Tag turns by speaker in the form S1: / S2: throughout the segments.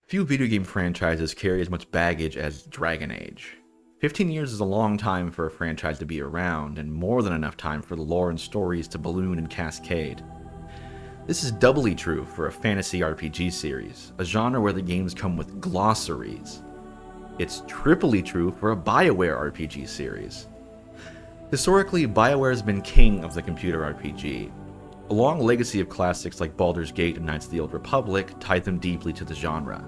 S1: Few video game franchises carry as much baggage as Dragon Age. 15 years is a long time for a franchise to be around, and more than enough time for the lore and stories to balloon and cascade. This is doubly true for a fantasy RPG series, a genre where the games come with glossaries. It's triply true for a BioWare RPG series. Historically, BioWare has been king of the computer RPG. A long legacy of classics like Baldur's Gate and Knights of the Old Republic tied them deeply to the genre.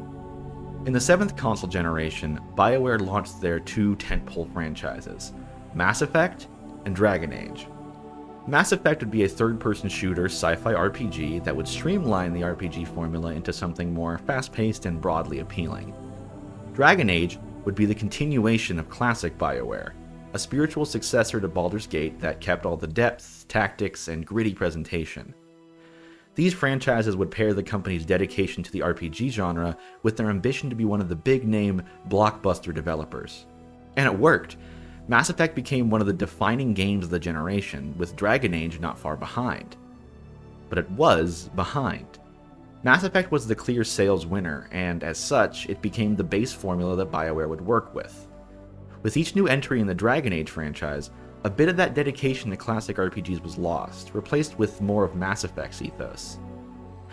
S1: In the 7th console generation, BioWare launched their two tentpole franchises, Mass Effect and Dragon Age. Mass Effect would be a third-person shooter sci-fi RPG that would streamline the RPG formula into something more fast-paced and broadly appealing. Dragon Age would be the continuation of classic BioWare, a spiritual successor to Baldur's Gate that kept all the depth, tactics, and gritty presentation. These franchises would pair the company's dedication to the RPG genre with their ambition to be one of the big-name, blockbuster developers. And it worked. Mass Effect became one of the defining games of the generation, with Dragon Age not far behind. But it was behind. Mass Effect was the clear sales winner, and as such, it became the base formula that BioWare would work with. With each new entry in the Dragon Age franchise, a bit of that dedication to classic RPGs was lost, replaced with more of Mass Effect's ethos.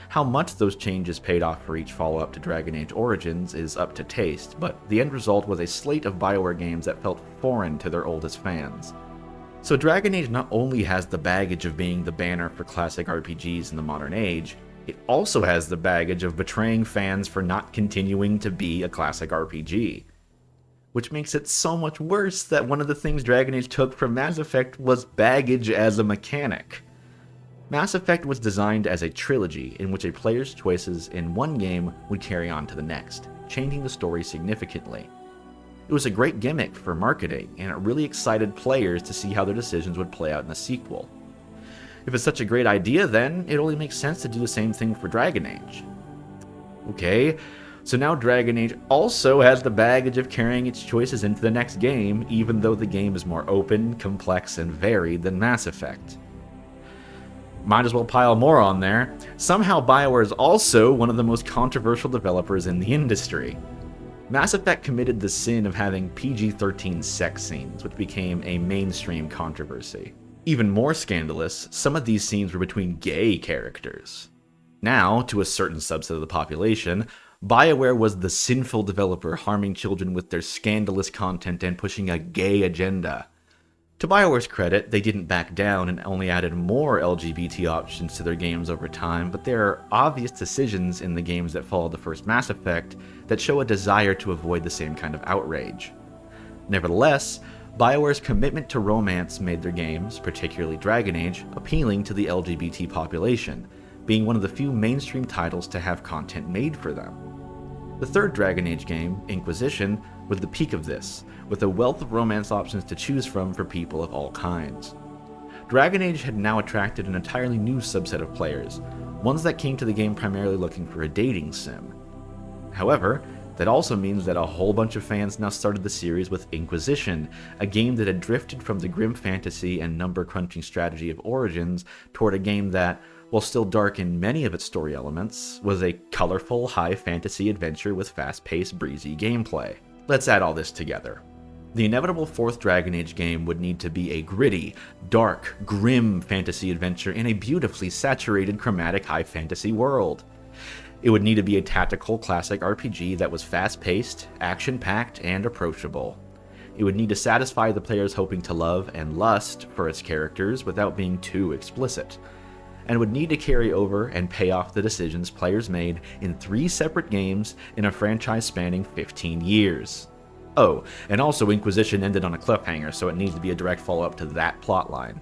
S1: How much those changes paid off for each follow-up to Dragon Age Origins is up to taste, but the end result was a slate of BioWare games that felt foreign to their oldest fans. So Dragon Age not only has the baggage of being the banner for classic RPGs in the modern age, it also has the baggage of betraying fans for not continuing to be a classic RPG. Which makes it so much worse that one of the things Dragon Age took from Mass Effect was baggage as a mechanic. Mass Effect was designed as a trilogy in which a player's choices in one game would carry on to the next, changing the story significantly. It was a great gimmick for marketing, and it really excited players to see how their decisions would play out in the sequel. If it's such a great idea, then it only makes sense to do the same thing for Dragon Age. Okay, so now Dragon Age also has the baggage of carrying its choices into the next game, even though the game is more open, complex, and varied than Mass Effect. Might as well pile more on there. Somehow BioWare is also one of the most controversial developers in the industry. Mass Effect committed the sin of having PG-13 sex scenes, which became a mainstream controversy. Even more scandalous, some of these scenes were between gay characters. Now, to a certain subset of the population, BioWare was the sinful developer harming children with their scandalous content and pushing a gay agenda. To BioWare's credit, they didn't back down and only added more LGBT options to their games over time, but there are obvious decisions in the games that follow the first Mass Effect that show a desire to avoid the same kind of outrage. Nevertheless, BioWare's commitment to romance made their games, particularly Dragon Age, appealing to the LGBT population, being one of the few mainstream titles to have content made for them. The third Dragon Age game, Inquisition, was the peak of this, with a wealth of romance options to choose from for people of all kinds. Dragon Age had now attracted an entirely new subset of players, ones that came to the game primarily looking for a dating sim. However, that also means that a whole bunch of fans now started the series with Inquisition, a game that had drifted from the grim fantasy and number-crunching strategy of Origins toward a game that, while still dark in many of its story elements, was a colorful, high-fantasy adventure with fast-paced, breezy gameplay. Let's add all this together. The inevitable fourth Dragon Age game would need to be a gritty, dark, grim fantasy adventure in a beautifully saturated, chromatic high-fantasy world. It would need to be a tactical, classic RPG that was fast-paced, action-packed, and approachable. It would need to satisfy the players hoping to love and lust for its characters without being too explicit, and would need to carry over and pay off the decisions players made in 3 separate games in a franchise spanning 15 years. Oh, and also Inquisition ended on a cliffhanger, so it needs to be a direct follow-up to that plotline.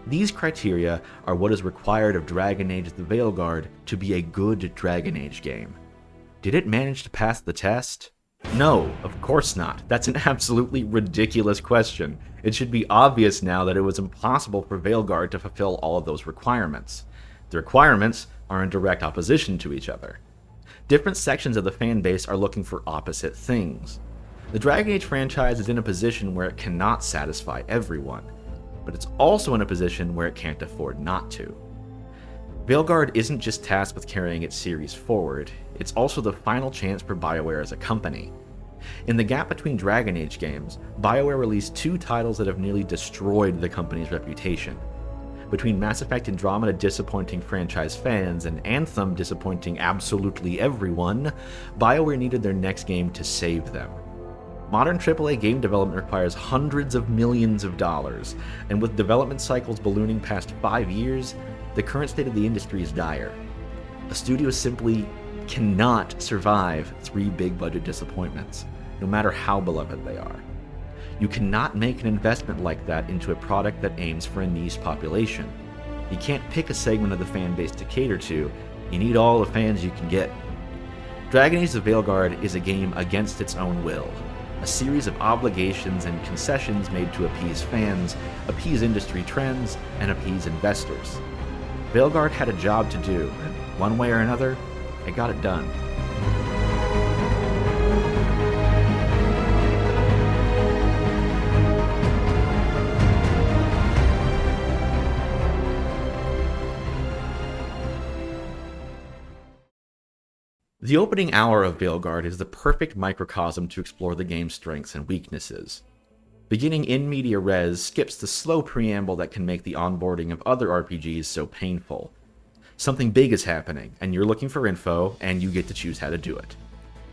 S1: These criteria are what is required of Dragon Age the Veilguard to be a good Dragon Age game. Did it manage to pass the test? No, of course not. That's an absolutely ridiculous question. It should be obvious now that it was impossible for Veilguard to fulfill all of those requirements. The requirements are in direct opposition to each other. Different sections of the fanbase are looking for opposite things. The Dragon Age franchise is in a position where it cannot satisfy everyone, but it's also in a position where it can't afford not to. Veilguard isn't just tasked with carrying its series forward, it's also the final chance for BioWare as a company. In the gap between Dragon Age games, BioWare released two titles that have nearly destroyed the company's reputation. Between Mass Effect Andromeda disappointing franchise fans and Anthem disappointing absolutely everyone, BioWare needed their next game to save them. Modern AAA game development requires hundreds of millions of dollars, and with development cycles ballooning past 5 years, the current state of the industry is dire. A studio simply cannot survive 3 big budget disappointments, no matter how beloved they are. You cannot make an investment like that into a product that aims for a niche population. You can't pick a segment of the fan base to cater to, you need all the fans you can get. Dragon Age: The Veilguard is a game against its own will, a series of obligations and concessions made to appease fans, appease industry trends, and appease investors. Veilguard had a job to do, and one way or another, it got it done. The opening hour of Veilguard is the perfect microcosm to explore the game's strengths and weaknesses. Beginning in media res skips the slow preamble that can make the onboarding of other RPGs so painful. Something big is happening, and you're looking for info, and you get to choose how to do it.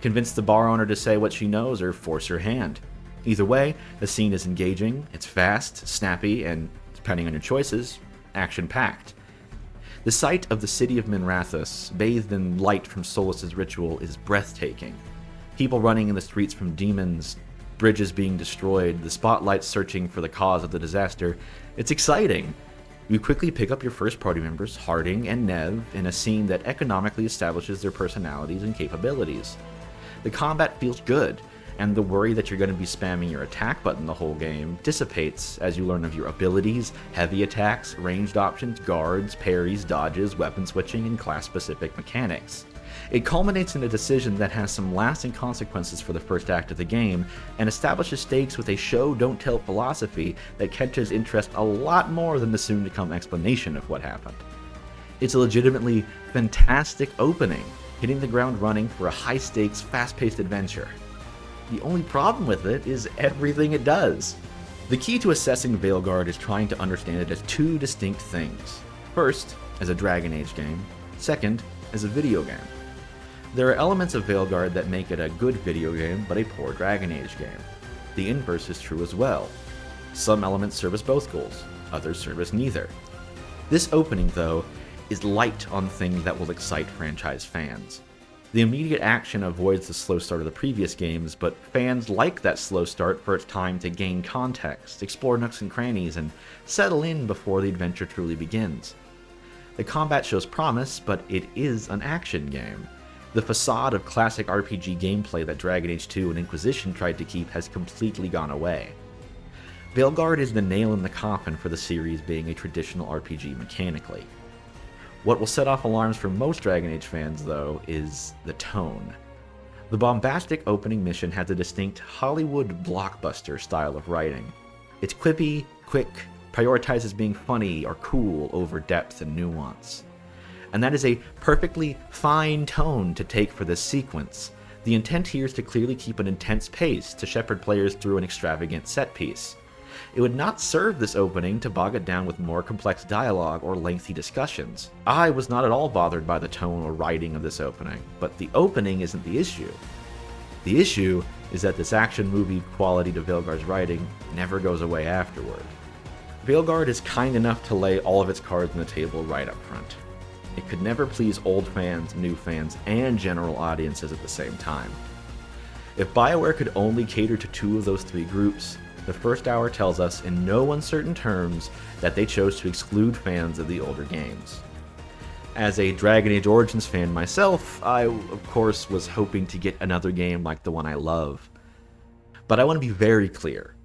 S1: Convince the bar owner to say what she knows or force her hand. Either way, the scene is engaging, it's fast, snappy, and, depending on your choices, action-packed. The sight of the city of Minrathous, bathed in light from Solas's ritual, is breathtaking. People running in the streets from demons, bridges being destroyed, the spotlight searching for the cause of the disaster. It's exciting. You quickly pick up your first party members, Harding and Nev, in a scene that economically establishes their personalities and capabilities. The combat feels good, and the worry that you're going to be spamming your attack button the whole game dissipates as you learn of your abilities, heavy attacks, ranged options, guards, parries, dodges, weapon switching, and class-specific mechanics. It culminates in a decision that has some lasting consequences for the first act of the game, and establishes stakes with a show-don't-tell philosophy that catches interest a lot more than the soon-to-come explanation of what happened. It's a legitimately fantastic opening, hitting the ground running for a high-stakes, fast-paced adventure. The only problem with it is everything it does. The key to assessing Veilguard is trying to understand it as two distinct things. First, as a Dragon Age game. Second, as a video game. There are elements of Veilguard that make it a good video game, but a poor Dragon Age game. The inverse is true as well. Some elements service both goals, others service neither. This opening, though, is light on things that will excite franchise fans. The immediate action avoids the slow start of the previous games, but fans like that slow start for its time to gain context, explore nooks and crannies, and settle in before the adventure truly begins. The combat shows promise, but it is an action game. The facade of classic RPG gameplay that Dragon Age 2 and Inquisition tried to keep has completely gone away. Veilguard is the nail in the coffin for the series being a traditional RPG mechanically. What will set off alarms for most Dragon Age fans, though, is the tone. The bombastic opening mission has a distinct Hollywood blockbuster style of writing. It's quippy, quick, prioritizes being funny or cool over depth and nuance. And that is a perfectly fine tone to take for this sequence. The intent here is to clearly keep an intense pace to shepherd players through an extravagant set piece. It would not serve this opening to bog it down with more complex dialogue or lengthy discussions. I was not at all bothered by the tone or writing of this opening, but the opening isn't the issue. The issue is that this action movie quality to Veilguard's writing never goes away afterward. Veilguard is kind enough to lay all of its cards on the table right up front. It could never please old fans, new fans, and general audiences at the same time. If BioWare could only cater to two of those three groups, the first hour tells us in no uncertain terms that they chose to exclude fans of the older games. As a Dragon Age Origins fan myself, I, of course, was hoping to get another game like the one I love. But I want to be very clear.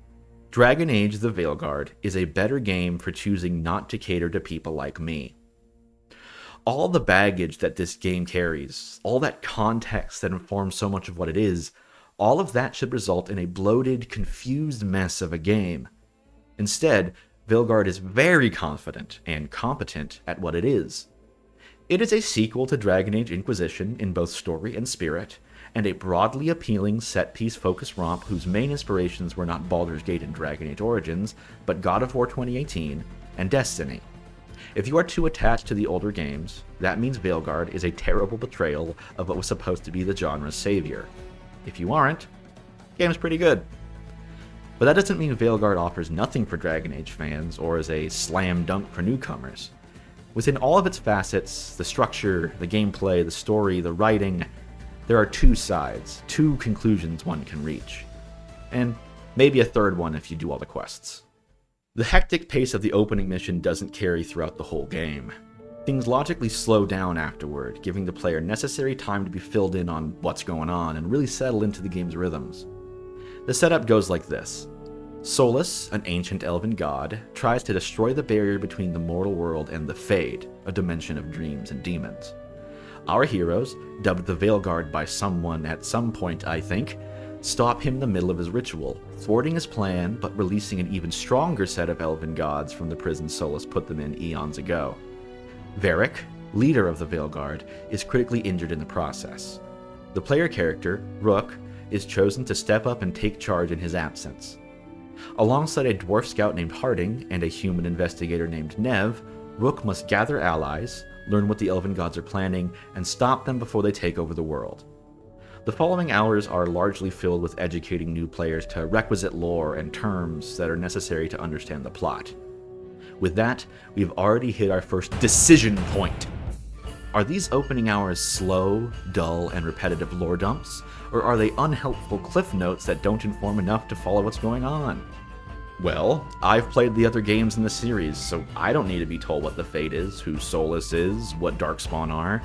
S1: Dragon Age: The Veilguard is a better game for choosing not to cater to people like me. All the baggage that this game carries, all that context that informs so much of what it is, all of that should result in a bloated, confused mess of a game. Instead, Veilguard is very confident and competent at what it is. It is a sequel to Dragon Age Inquisition in both story and spirit, and a broadly appealing set-piece focused romp whose main inspirations were not Baldur's Gate and Dragon Age Origins, but God of War 2018 and Destiny. If you are too attached to the older games, that means Veilguard is a terrible betrayal of what was supposed to be the genre's savior. If you aren't, the game's pretty good. But that doesn't mean Veilguard offers nothing for Dragon Age fans or is a slam dunk for newcomers. Within all of its facets, the structure, the gameplay, the story, the writing, there are two sides, two conclusions one can reach. And maybe a third one if you do all the quests. The hectic pace of the opening mission doesn't carry throughout the whole game. Things logically slow down afterward, giving the player necessary time to be filled in on what's going on and really settle into the game's rhythms. The setup goes like this. Solus, an ancient elven god, tries to destroy the barrier between the mortal world and the Fade, a dimension of dreams and demons. Our heroes, dubbed the Veilguard by someone at some point I think, stop him in the middle of his ritual, thwarting his plan but releasing an even stronger set of elven gods from the prison Solus put them in eons ago. Varric, leader of the Veilguard, is critically injured in the process. The player character, Rook, is chosen to step up and take charge in his absence. Alongside a dwarf scout named Harding and a human investigator named Nev, Rook must gather allies, learn what the elven gods are planning, and stop them before they take over the world. The following hours are largely filled with educating new players to requisite lore and terms that are necessary to understand the plot. With that, we've already hit our first decision point. Are these opening hours slow, dull, and repetitive lore dumps, or are they unhelpful cliff notes that don't inform enough to follow what's going on? Well, I've played the other games in the series, so I don't need to be told what the Fate is, who Solus is, what Darkspawn are.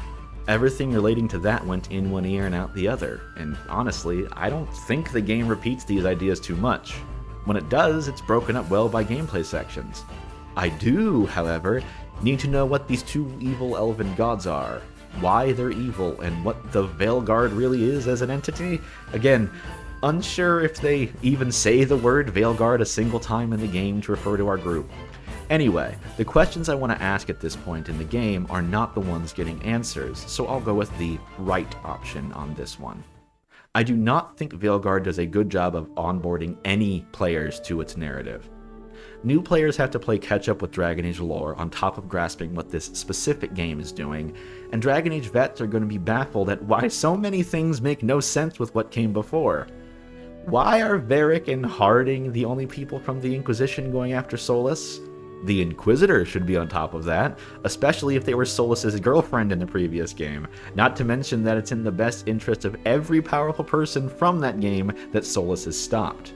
S1: Everything relating to that went in one ear and out the other, and honestly, I don't think the game repeats these ideas too much. When it does, it's broken up well by gameplay sections. I do, however, need to know what these two evil elven gods are, why they're evil, and what the Veilguard really is as an entity. Again, unsure if they even say the word Veilguard a single time in the game to refer to our group. Anyway, the questions I want to ask at this point in the game are not the ones getting answers, so I'll go with the right option on this one. I do not think Veilguard does a good job of onboarding any players to its narrative. New players have to play catch-up with Dragon Age lore on top of grasping what this specific game is doing, and Dragon Age vets are going to be baffled at why so many things make no sense with what came before. Why are Varric and Harding the only people from the Inquisition going after Solus? The Inquisitor should be on top of that, especially if they were Solus's girlfriend in the previous game, not to mention that it's in the best interest of every powerful person from that game that Solus is stopped.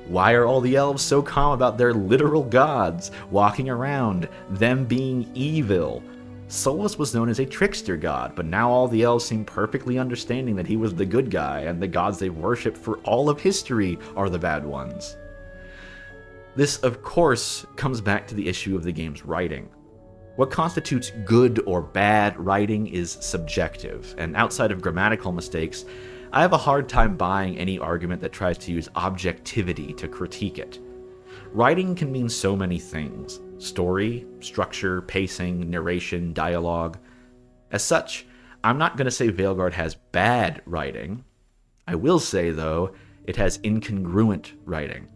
S1: Why are all the elves so calm about their literal gods walking around, them being evil? Solus was known as a trickster god, but now all the elves seem perfectly understanding that he was the good guy, and the gods they've worshipped for all of history are the bad ones. This, of course, comes back to the issue of the game's writing. What constitutes good or bad writing is subjective, and outside of grammatical mistakes, I have a hard time buying any argument that tries to use objectivity to critique it. Writing can mean so many things: story, structure, pacing, narration, dialogue. As such, I'm not going to say Veilguard has bad writing. I will say, though, it has incongruent writing.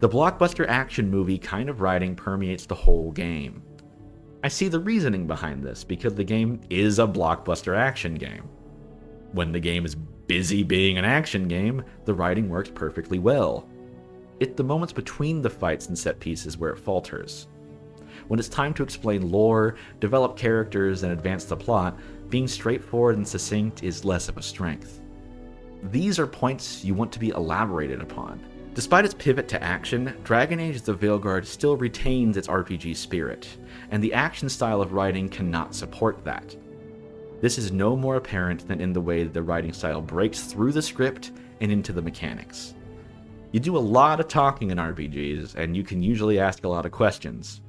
S1: The blockbuster action movie kind of writing permeates the whole game. I see the reasoning behind this because the game is a blockbuster action game. When the game is busy being an action game, the writing works perfectly well. It's the moments between the fights and set pieces where it falters. When it's time to explain lore, develop characters, and advance the plot, being straightforward and succinct is less of a strength. These are points you want to be elaborated upon. Despite its pivot to action, Dragon Age The Veilguard still retains its RPG spirit, and the action style of writing cannot support that. This is no more apparent than in the way the writing style breaks through the script and into the mechanics. You do a lot of talking in RPGs, and you can usually ask a lot of questions.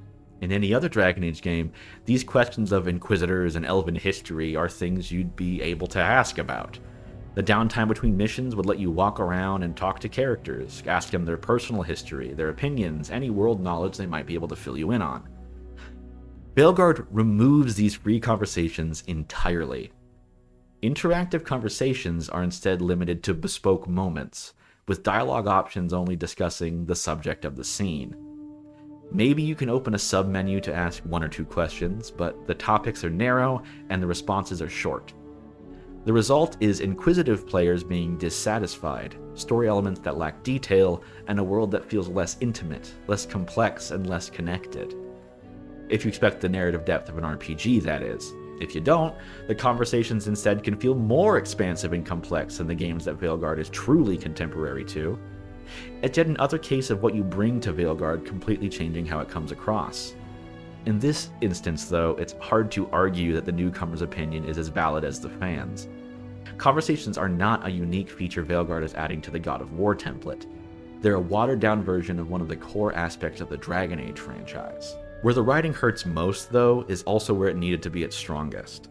S1: In any other Dragon Age game, these questions of Inquisitors and Elven history are things you'd be able to ask about. The downtime between missions would let you walk around and talk to characters, ask them their personal history, their opinions, any world knowledge they might be able to fill you in on. Veilguard removes these free conversations entirely. Interactive conversations are instead limited to bespoke moments, with dialogue options only discussing the subject of the scene. Maybe you can open a sub-menu to ask 1 or 2 questions, but the topics are narrow and the responses are short. The result is inquisitive players being dissatisfied, story elements that lack detail, and a world that feels less intimate, less complex, and less connected. If you expect the narrative depth of an RPG, that is. If you don't, the conversations instead can feel more expansive and complex than the games that Veilguard is truly contemporary to. It's yet another case of what you bring to Veilguard completely changing how it comes across. In this instance, though, it's hard to argue that the newcomer's opinion is as valid as the fans. Conversations are not a unique feature Veilguard is adding to the God of War template. They're a watered-down version of one of the core aspects of the Dragon Age franchise. Where the writing hurts most, though, is also where it needed to be its strongest.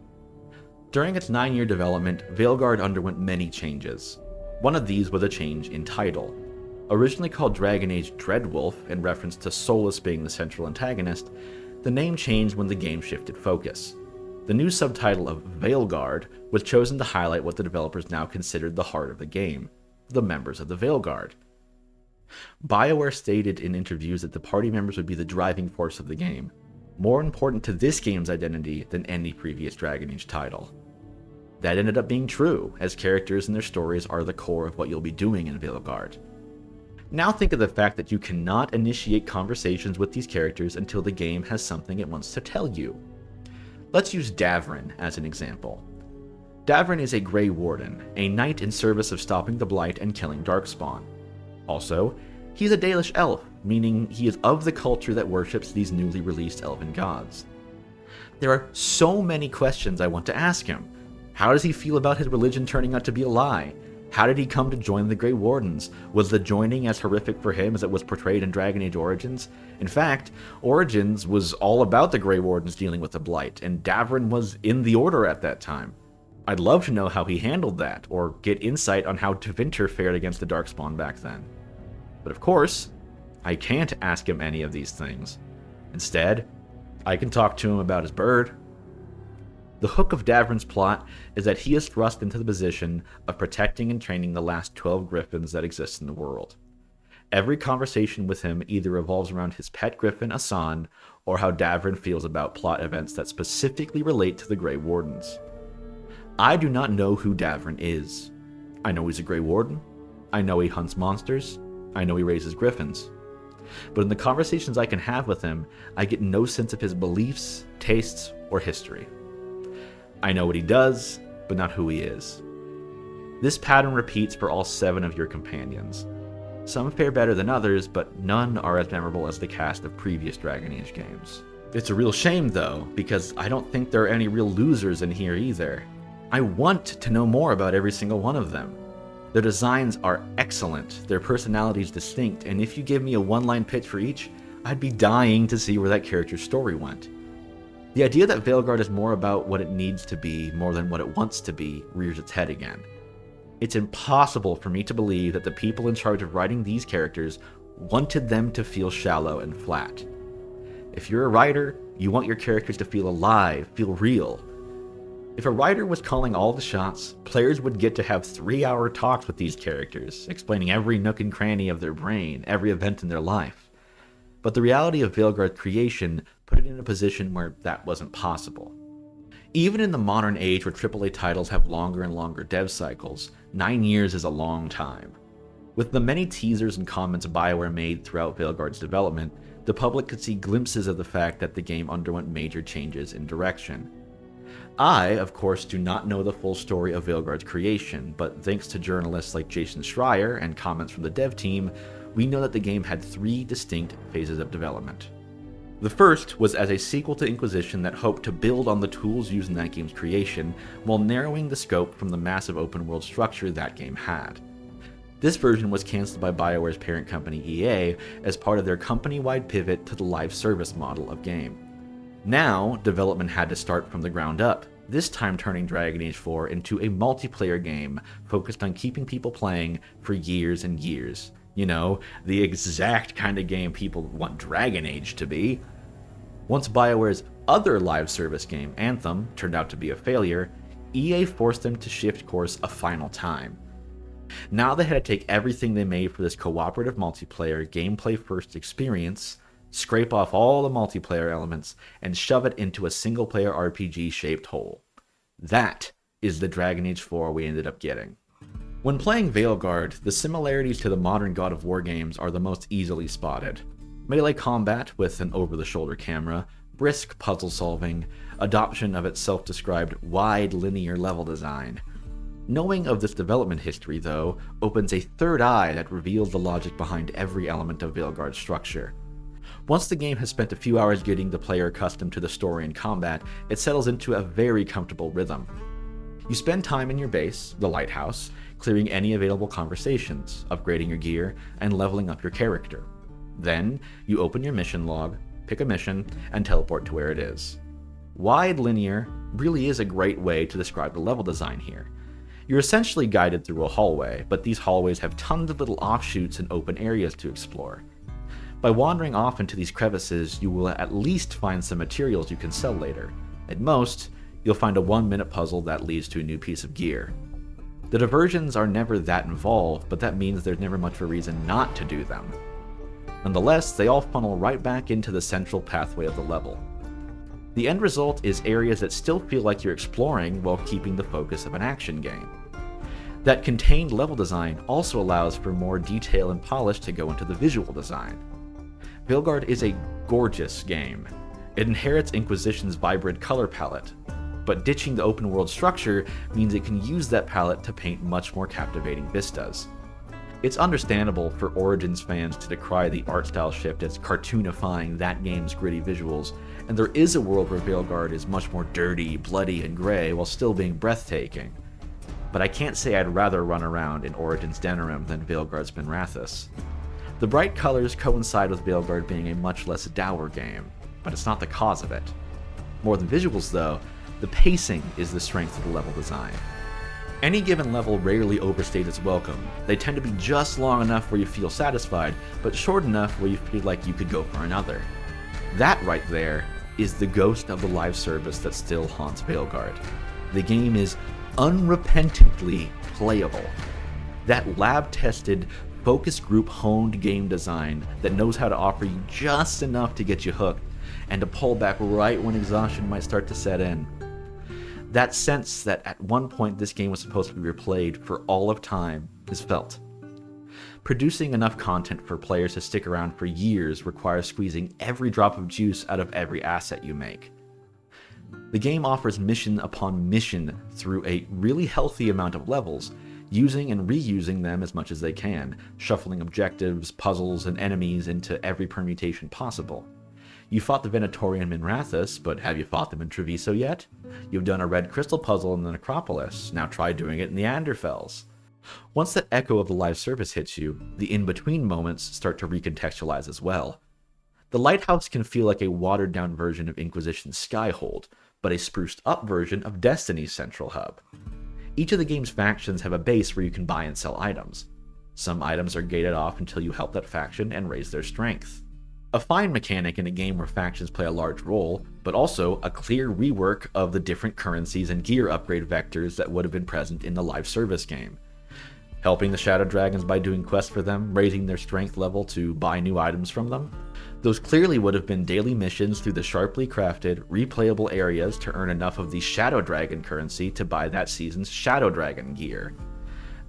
S1: During its 9-year development, Veilguard underwent many changes. One of these was a change in title. Originally called Dragon Age Dreadwolf in reference to Solus being the central antagonist, the name changed when the game shifted focus. The new subtitle of Veilguard was chosen to highlight what the developers now considered the heart of the game, the members of the Veilguard. BioWare stated in interviews that the party members would be the driving force of the game, more important to this game's identity than any previous Dragon Age title. That ended up being true, as characters and their stories are the core of what you'll be doing in Veilguard. Now think of the fact that you cannot initiate conversations with these characters until the game has something it wants to tell you. Let's use Davrin as an example. Davrin is a Grey Warden, a knight in service of stopping the Blight and killing Darkspawn. Also, he's a Dalish elf, meaning he is of the culture that worships these newly released elven gods. There are so many questions I want to ask him. How does he feel about his religion turning out to be a lie? How did he come to join the Grey Wardens? Was the joining as horrific for him as it was portrayed in Dragon Age Origins? In fact, Origins was all about the Grey Wardens dealing with the Blight, and Davrin was in the Order at that time. I'd love to know how he handled that, or get insight on how Tevinter fared against the Darkspawn back then. But of course, I can't ask him any of these things. Instead, I can talk to him about his bird. The hook of Davrin's plot is that he is thrust into the position of protecting and training the last 12 griffins that exist in the world. Every conversation with him either revolves around his pet griffin, Asan, or how Davrin feels about plot events that specifically relate to the Grey Wardens. I do not know who Davrin is. I know he's a Grey Warden. I know he hunts monsters. I know he raises griffins. But in the conversations I can have with him, I get no sense of his beliefs, tastes, or history. I know what he does, but not who he is. This pattern repeats for all 7 of your companions. Some fare better than others, but none are as memorable as the cast of previous Dragon Age games. It's a real shame, though, because I don't think there are any real losers in here either. I want to know more about every single one of them. Their designs are excellent, their personalities distinct, and if you give me a one-line pitch for each, I'd be dying to see where that character's story went. The idea that Veilguard is more about what it needs to be more than what it wants to be rears its head again. It's impossible for me to believe that the people in charge of writing these characters wanted them to feel shallow and flat. If you're a writer, you want your characters to feel alive, feel real. If a writer was calling all the shots, players would get to have 3-hour talks with these characters, explaining every nook and cranny of their brain, every event in their life. But the reality of Veilguard's creation put it in a position where that wasn't possible. Even in the modern age where AAA titles have longer and longer dev cycles, 9 years is a long time. With the many teasers and comments BioWare made throughout Veilguard's development, the public could see glimpses of the fact that the game underwent major changes in direction. I, of course, do not know the full story of Veilguard's creation, but thanks to journalists like Jason Schreier and comments from the dev team, we know that the game had 3 distinct phases of development. The first was as a sequel to Inquisition that hoped to build on the tools used in that game's creation, while narrowing the scope from the massive open-world structure that game had. This version was cancelled by BioWare's parent company EA as part of their company-wide pivot to the live service model of game. Now, development had to start from the ground up, this time turning Dragon Age 4 into a multiplayer game focused on keeping people playing for years and years. You know, the exact kind of game people want Dragon Age to be. Once BioWare's other live service game, Anthem, turned out to be a failure, EA forced them to shift course a final time. Now they had to take everything they made for this cooperative multiplayer gameplay-first experience, scrape off all the multiplayer elements, and shove it into a single-player RPG-shaped hole. That is the Dragon Age 4 we ended up getting. When playing Veilguard, the similarities to the modern God of War games are the most easily spotted. Melee combat with an over-the-shoulder camera, brisk puzzle solving, adoption of its self-described wide linear level design. Knowing of this development history, though, opens a third eye that reveals the logic behind every element of Veilguard's structure. Once the game has spent a few hours getting the player accustomed to the story and combat, it settles into a very comfortable rhythm. You spend time in your base, the lighthouse, clearing any available conversations, upgrading your gear, and leveling up your character. Then, you open your mission log, pick a mission, and teleport to where it is. Wide linear really is a great way to describe the level design here. You're essentially guided through a hallway, but these hallways have tons of little offshoots and open areas to explore. By wandering off into these crevices, you will at least find some materials you can sell later. At most, you'll find a 1-minute puzzle that leads to a new piece of gear. The diversions are never that involved, but that means there's never much of a reason not to do them. Nonetheless, they all funnel right back into the central pathway of the level. The end result is areas that still feel like you're exploring while keeping the focus of an action game. That contained level design also allows for more detail and polish to go into the visual design. Veilguard is a gorgeous game. It inherits Inquisition's vibrant color palette, but ditching the open world structure means it can use that palette to paint much more captivating vistas. It's understandable for Origins fans to decry the art style shift as cartoonifying that game's gritty visuals, and there is a world where Veilguard is much more dirty, bloody, and gray while still being breathtaking. But I can't say I'd rather run around in Origins Denerim than Veilguard's Minrathous. The bright colors coincide with Veilguard being a much less dour game, but it's not the cause of it. More than visuals though, the pacing is the strength of the level design. Any given level rarely overstays its welcome. They tend to be just long enough where you feel satisfied, but short enough where you feel like you could go for another. That right there is the ghost of the live service that still haunts Veilguard. The game is unrepentantly playable. That lab-tested, focus group-honed game design that knows how to offer you just enough to get you hooked, and to pull back right when exhaustion might start to set in. That sense that at one point this game was supposed to be replayed for all of time is felt. Producing enough content for players to stick around for years requires squeezing every drop of juice out of every asset you make. The game offers mission upon mission through a really healthy amount of levels, using and reusing them as much as they can, shuffling objectives, puzzles, and enemies into every permutation possible. You fought the Venatorian Minrathous, but have you fought them in Treviso yet? You've done a red crystal puzzle in the Necropolis, now try doing it in the Anderfels. Once that echo of the live service hits you, the in-between moments start to recontextualize as well. The Lighthouse can feel like a watered-down version of Inquisition's Skyhold, but a spruced-up version of Destiny's central hub. Each of the game's factions have a base where you can buy and sell items. Some items are gated off until you help that faction and raise their strength. A fine mechanic in a game where factions play a large role, but also a clear rework of the different currencies and gear upgrade vectors that would have been present in the live service game. Helping the Shadow Dragons by doing quests for them, raising their strength level to buy new items from them. Those clearly would have been daily missions through the sharply crafted, replayable areas to earn enough of the Shadow Dragon currency to buy that season's Shadow Dragon gear.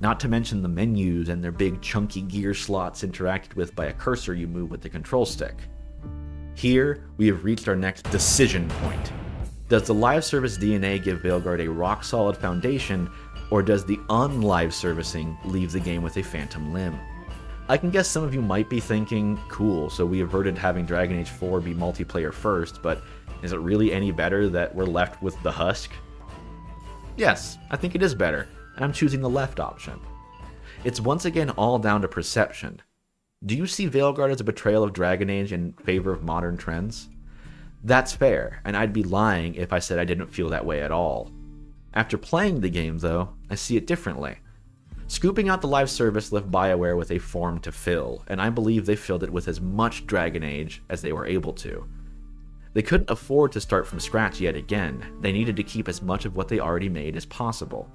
S1: Not to mention the menus and their big chunky gear slots interacted with by a cursor you move with the control stick. Here, we have reached our next decision point. Does the live service DNA give Veilguard a rock-solid foundation, or does the unlive servicing leave the game with a phantom limb? I can guess some of you might be thinking, cool, so we averted having Dragon Age 4 be multiplayer first, but is it really any better that we're left with the husk? Yes, I think it is better, and I'm choosing the left option. It's once again all down to perception. Do you see Veilguard as a betrayal of Dragon Age in favor of modern trends? That's fair, and I'd be lying if I said I didn't feel that way at all. After playing the game, though, I see it differently. Scooping out the live service left BioWare with a form to fill, and I believe they filled it with as much Dragon Age as they were able to. They couldn't afford to start from scratch yet again. They needed to keep as much of what they already made as possible.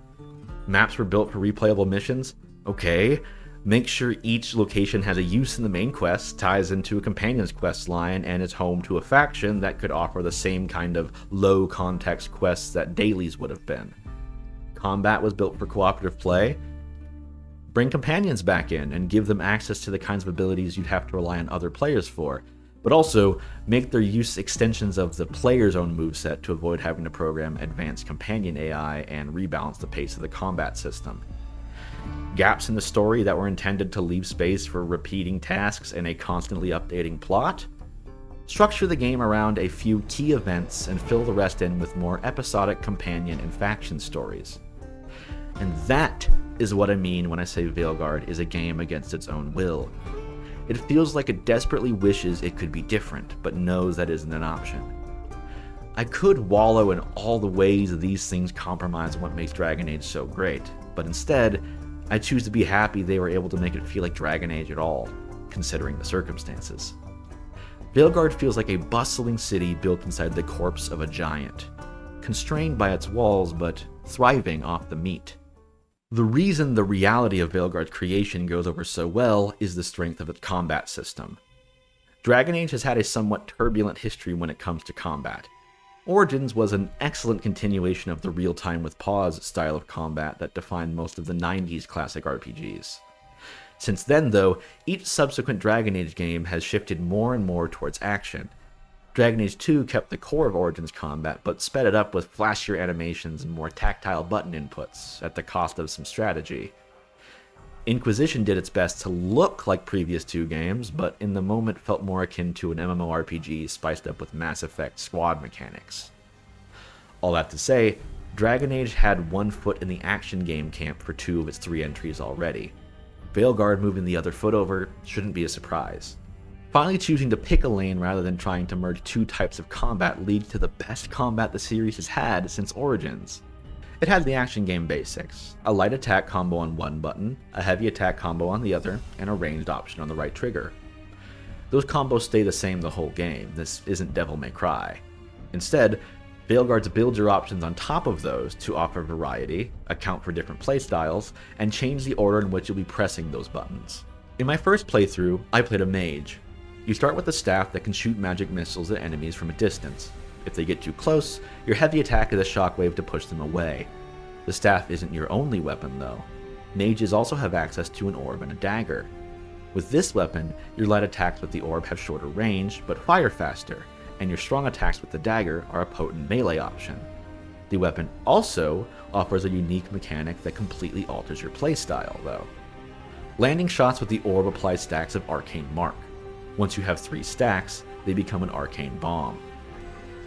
S1: Maps were built for replayable missions? Okay. Make sure each location has a use in the main quest, ties into a companion's quest line, and is home to a faction that could offer the same kind of low-context quests that dailies would have been. Combat was built for cooperative play. Bring companions back in and give them access to the kinds of abilities you'd have to rely on other players for, but also make their use extensions of the player's own moveset to avoid having to program advanced companion AI and rebalance the pace of the combat system. Gaps in the story that were intended to leave space for repeating tasks and a constantly updating plot? Structure the game around a few key events and fill the rest in with more episodic companion and faction stories. And that is what I mean when I say Veilguard is a game against its own will. It feels like it desperately wishes it could be different, but knows that isn't an option. I could wallow in all the ways these things compromise what makes Dragon Age so great, but instead, I choose to be happy they were able to make it feel like Dragon Age at all, considering the circumstances. Veilguard feels like a bustling city built inside the corpse of a giant, constrained by its walls but thriving off the meat. The reason the reality of Veilguard's creation goes over so well is the strength of its combat system. Dragon Age has had a somewhat turbulent history when it comes to combat. Origins was an excellent continuation of the real-time with pause style of combat that defined most of the 90s classic RPGs. Since then, though, each subsequent Dragon Age game has shifted more and more towards action. Dragon Age 2 kept the core of Origins combat, but sped it up with flashier animations and more tactile button inputs, at the cost of some strategy. Inquisition did its best to look like previous two games, but in the moment felt more akin to an MMORPG spiced up with Mass Effect squad mechanics. All that to say, Dragon Age had one foot in the action game camp for two of its three entries already. Veilguard moving the other foot over shouldn't be a surprise. Finally choosing to pick a lane rather than trying to merge two types of combat leads to the best combat the series has had since Origins. It has the action game basics, a light attack combo on one button, a heavy attack combo on the other, and a ranged option on the right trigger. Those combos stay the same the whole game. This isn't Devil May Cry. Instead, Veilguard builds your options on top of those to offer variety, account for different playstyles, and change the order in which you'll be pressing those buttons. In my first playthrough, I played a mage. You start with a staff that can shoot magic missiles at enemies from a distance. If they get too close, your heavy attack is a shockwave to push them away. The staff isn't your only weapon though. Mages also have access to an orb and a dagger. With this weapon, your light attacks with the orb have shorter range, but fire faster, and your strong attacks with the dagger are a potent melee option. The weapon also offers a unique mechanic that completely alters your playstyle though. Landing shots with the orb apply stacks of arcane mark. Once you have 3 stacks, they become an arcane bomb.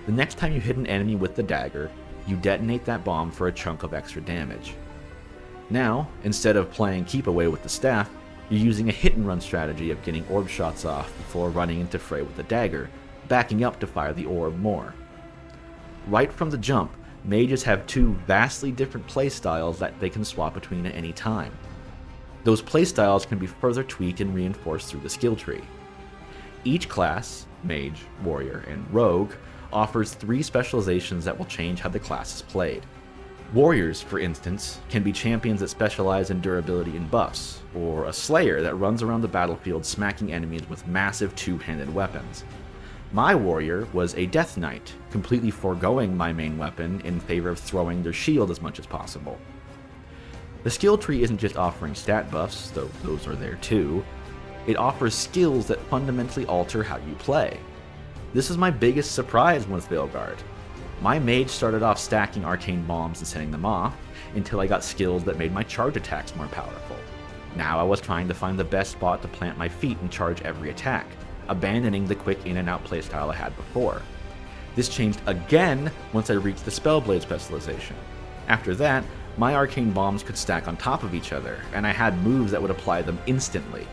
S1: The next time you hit an enemy with the dagger, you detonate that bomb for a chunk of extra damage. Now, instead of playing keep away with the staff, you're using a hit and run strategy of getting orb shots off before running into fray with the dagger, backing up to fire the orb more. Right from the jump, mages have 2 vastly different playstyles that they can swap between at any time. Those playstyles can be further tweaked and reinforced through the skill tree. Each class, mage, warrior, and rogue, offers 3 specializations that will change how the class is played. Warriors, for instance, can be champions that specialize in durability and buffs, or a slayer that runs around the battlefield smacking enemies with massive 2-handed weapons. My warrior was a death knight, completely foregoing my main weapon in favor of throwing their shield as much as possible. The skill tree isn't just offering stat buffs, though those are there too. It offers skills that fundamentally alter how you play. This is my biggest surprise with Veilguard. My mage started off stacking arcane bombs and setting them off, until I got skills that made my charge attacks more powerful. Now I was trying to find the best spot to plant my feet and charge every attack, abandoning the quick in and out playstyle I had before. This changed again once I reached the Spellblade specialization. After that, my arcane bombs could stack on top of each other, and I had moves that would apply them instantly.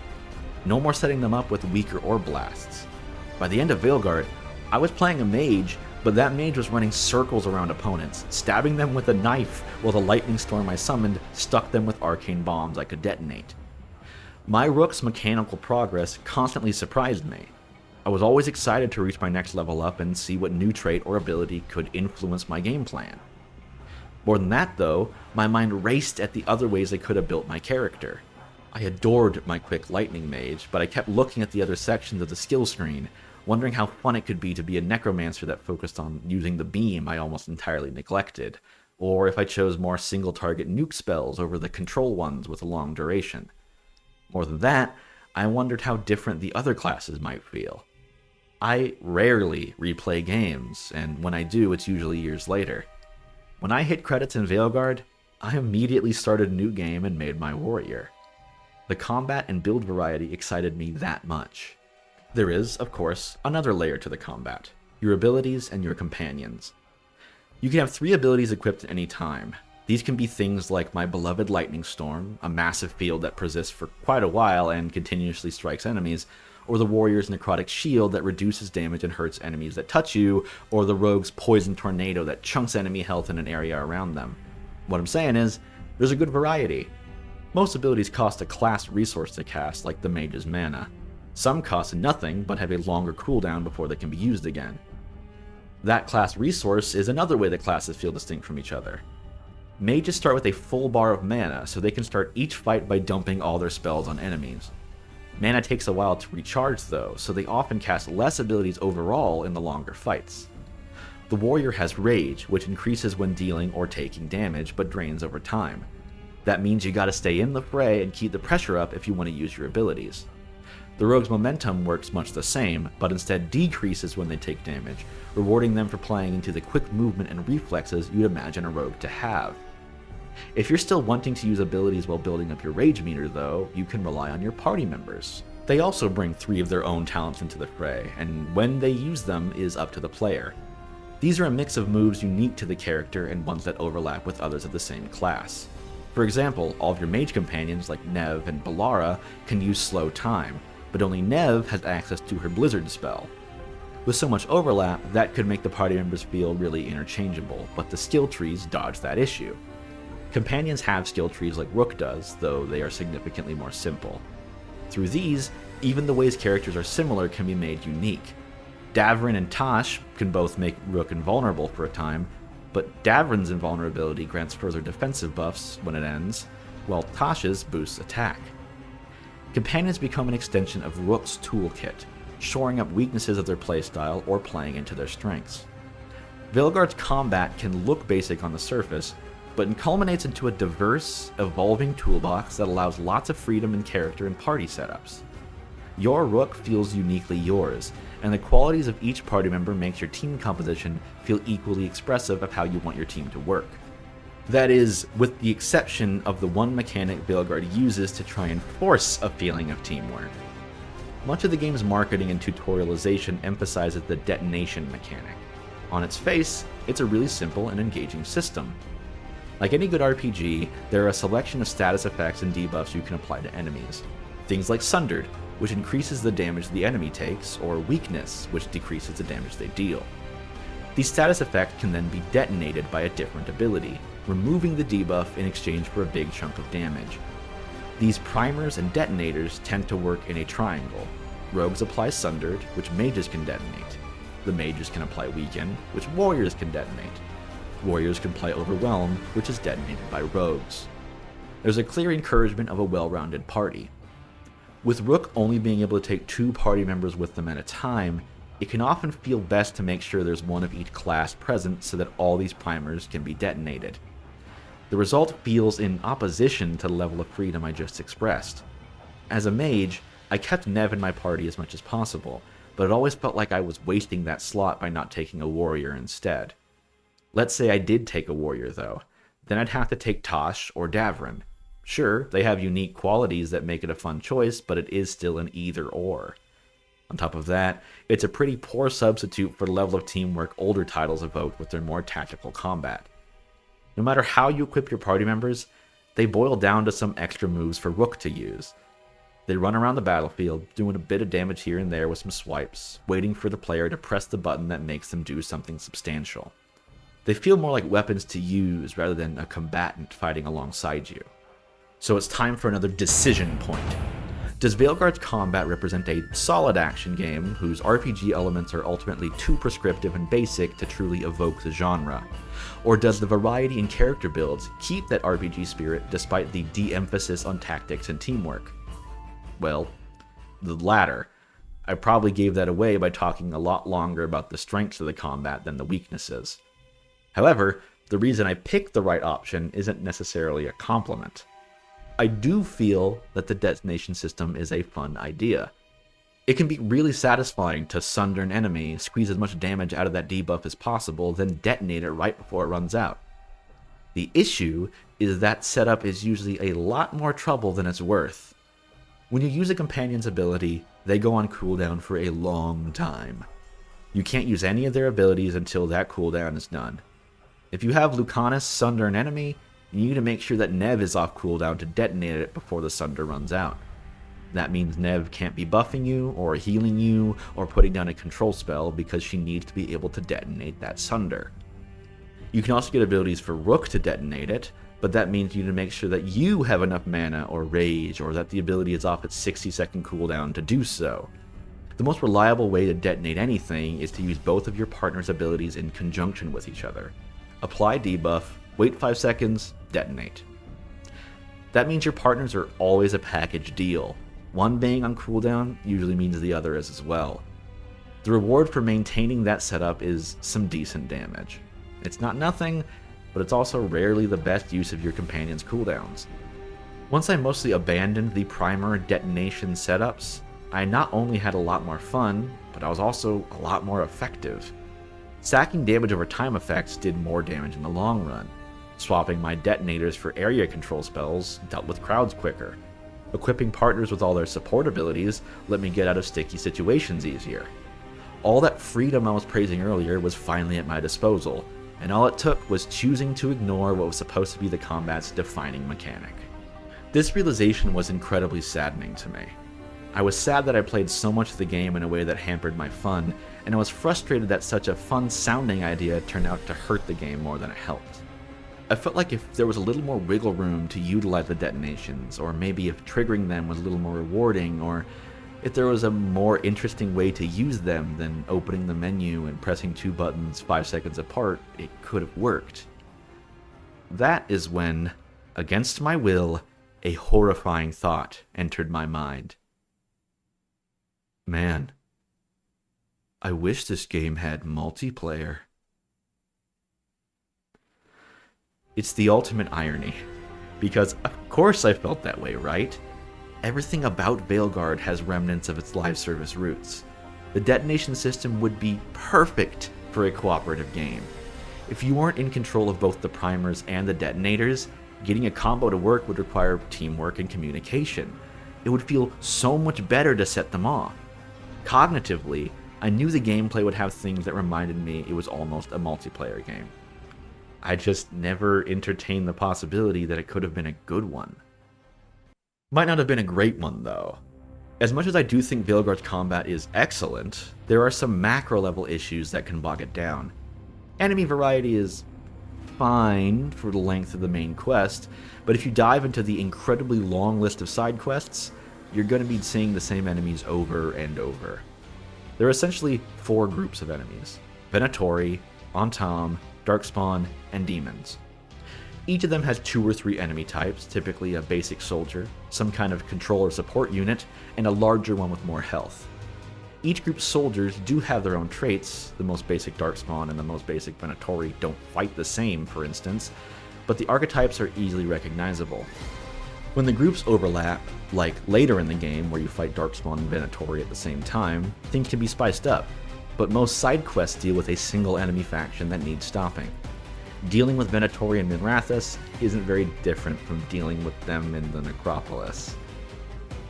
S1: No more setting them up with weaker orb blasts. By the end of Veilguard, I was playing a mage, but that mage was running circles around opponents, stabbing them with a knife while the lightning storm I summoned stuck them with arcane bombs I could detonate. My rook's mechanical progress constantly surprised me. I was always excited to reach my next level up and see what new trait or ability could influence my game plan. More than that though, my mind raced at the other ways I could have built my character. I adored my quick lightning mage, but I kept looking at the other sections of the skill screen, wondering how fun it could be to be a necromancer that focused on using the beam I almost entirely neglected, or if I chose more single target nuke spells over the control ones with a long duration. More than that, I wondered how different the other classes might feel. I rarely replay games, and when I do, it's usually years later. When I hit credits in Veilguard, I immediately started a new game and made my warrior. The combat and build variety excited me that much. There is, of course, another layer to the combat: your abilities and your companions. You can have 3 abilities equipped at any time. These can be things like my beloved Lightning Storm, a massive field that persists for quite a while and continuously strikes enemies, or the warrior's Necrotic Shield that reduces damage and hurts enemies that touch you, or the rogue's Poison Tornado that chunks enemy health in an area around them. What I'm saying is, there's a good variety. Most abilities cost a class resource to cast, like the mage's mana. Some cost nothing, but have a longer cooldown before they can be used again. That class resource is another way that classes feel distinct from each other. Mages start with a full bar of mana, so they can start each fight by dumping all their spells on enemies. Mana takes a while to recharge though, so they often cast less abilities overall in the longer fights. The warrior has Rage, which increases when dealing or taking damage, but drains over time. That means you gotta stay in the fray and keep the pressure up if you want to use your abilities. The rogue's momentum works much the same, but instead decreases when they take damage, rewarding them for playing into the quick movement and reflexes you'd imagine a rogue to have. If you're still wanting to use abilities while building up your rage meter though, you can rely on your party members. They also bring 3 of their own talents into the fray, and when they use them is up to the player. These are a mix of moves unique to the character and ones that overlap with others of the same class. For example, all of your mage companions like Nev and Balara can use Slow Time, but only Nev has access to her Blizzard spell. With so much overlap, that could make the party members feel really interchangeable, but the skill trees dodge that issue. Companions have skill trees like Rook does, though they are significantly more simple. Through these, even the ways characters are similar can be made unique. Davrin and Tosh can both make Rook invulnerable for a time, but Davrin's invulnerability grants further defensive buffs when it ends, while Tosh's boosts attack. Companions become an extension of Rook's toolkit, shoring up weaknesses of their playstyle or playing into their strengths. Veilguard's combat can look basic on the surface, but it culminates into a diverse, evolving toolbox that allows lots of freedom in character and party setups. Your Rook feels uniquely yours, and the qualities of each party member makes your team composition feel equally expressive of how you want your team to work. That is, with the exception of the one mechanic Veilguard uses to try and force a feeling of teamwork. Much of the game's marketing and tutorialization emphasizes the detonation mechanic. On its face, it's a really simple and engaging system. Like any good RPG, there are a selection of status effects and debuffs you can apply to enemies. Things like Sundered, which increases the damage the enemy takes, or Weakness, which decreases the damage they deal. These status effects can then be detonated by a different ability, removing the debuff in exchange for a big chunk of damage. These primers and detonators tend to work in a triangle. Rogues apply Sundered, which mages can detonate. The mages can apply Weaken, which warriors can detonate. Warriors can apply Overwhelm, which is detonated by rogues. There's a clear encouragement of a well-rounded party. With Rook only being able to take 2 party members with them at a time, it can often feel best to make sure there's one of each class present so that all these primers can be detonated. The result feels in opposition to the level of freedom I just expressed. As a mage, I kept Nev in my party as much as possible, but it always felt like I was wasting that slot by not taking a warrior instead. Let's say I did take a warrior though, then I'd have to take Tosh or Davrin. Sure, they have unique qualities that make it a fun choice, but it is still an either or. On top of that, it's a pretty poor substitute for the level of teamwork older titles evoke with their more tactical combat. No matter how you equip your party members, they boil down to some extra moves for Rook to use. They run around the battlefield, doing a bit of damage here and there with some swipes, waiting for the player to press the button that makes them do something substantial. They feel more like weapons to use rather than a combatant fighting alongside you. So it's time for another decision point. Does Veilguard's combat represent a solid action game whose RPG elements are ultimately too prescriptive and basic to truly evoke the genre? Or does the variety in character builds keep that RPG spirit despite the de-emphasis on tactics and teamwork? Well, the latter. I probably gave that away by talking a lot longer about the strengths of the combat than the weaknesses. However, the reason I picked the right option isn't necessarily a compliment. I do feel that the detonation system is a fun idea. It can be really satisfying to sunder an enemy, squeeze as much damage out of that debuff as possible, then detonate it right before it runs out. The issue is that setup is usually a lot more trouble than it's worth. When you use a companion's ability, they go on cooldown for a long time. You can't use any of their abilities until that cooldown is done. If you have Lucanus sunder an enemy, you need to make sure that Nev is off cooldown to detonate it before the sunder runs out. That means Nev can't be buffing you, or healing you, or putting down a control spell because she needs to be able to detonate that sunder. You can also get abilities for Rook to detonate it, but that means you need to make sure that you have enough mana or rage, or that the ability is off its 60-second cooldown to do so. The most reliable way to detonate anything is to use both of your partner's abilities in conjunction with each other. Apply debuff, wait 5 seconds, detonate. That means your partners are always a package deal. One being on cooldown usually means the other is as well. The reward for maintaining that setup is some decent damage. It's not nothing, but it's also rarely the best use of your companion's cooldowns. Once I mostly abandoned the primer detonation setups, I not only had a lot more fun, but I was also a lot more effective. Stacking damage over time effects did more damage in the long run. Swapping my detonators for area control spells dealt with crowds quicker. Equipping partners with all their support abilities let me get out of sticky situations easier. All that freedom I was praising earlier was finally at my disposal, and all it took was choosing to ignore what was supposed to be the combat's defining mechanic. This realization was incredibly saddening to me. I was sad that I played so much of the game in a way that hampered my fun, and I was frustrated that such a fun-sounding idea turned out to hurt the game more than it helped. I felt like if there was a little more wiggle room to utilize the detonations, or maybe if triggering them was a little more rewarding, or if there was a more interesting way to use them than opening the menu and pressing 2 buttons 5 seconds apart, it could have worked. That is when, against my will, a horrifying thought entered my mind. Man, I wish this game had multiplayer. It's the ultimate irony, because of course I felt that way, right? Everything about Veilguard has remnants of its live service roots. The detonation system would be perfect for a cooperative game. If you weren't in control of both the primers and the detonators, getting a combo to work would require teamwork and communication. It would feel so much better to set them off. Cognitively, I knew the gameplay would have things that reminded me it was almost a multiplayer game. I just never entertained the possibility that it could have been a good one. Might not have been a great one, though. As much as I do think Veilguard's combat is excellent, there are some macro-level issues that can bog it down. Enemy variety is fine for the length of the main quest, but if you dive into the incredibly long list of side quests, you're going to be seeing the same enemies over and over. There are essentially 4 groups of enemies: Venatori, Antam, Darkspawn, and Demons. Each of them has 2 or 3 enemy types, typically a basic soldier, some kind of control or support unit, and a larger one with more health. Each group's soldiers do have their own traits. The most basic Darkspawn and the most basic Venatori don't fight the same, for instance, but the archetypes are easily recognizable. When the groups overlap, like later in the game where you fight Darkspawn and Venatori at the same time, things can be spiced up, but most side quests deal with a single enemy faction that needs stopping. Dealing with Venatori and Minrathous isn't very different from dealing with them in the Necropolis.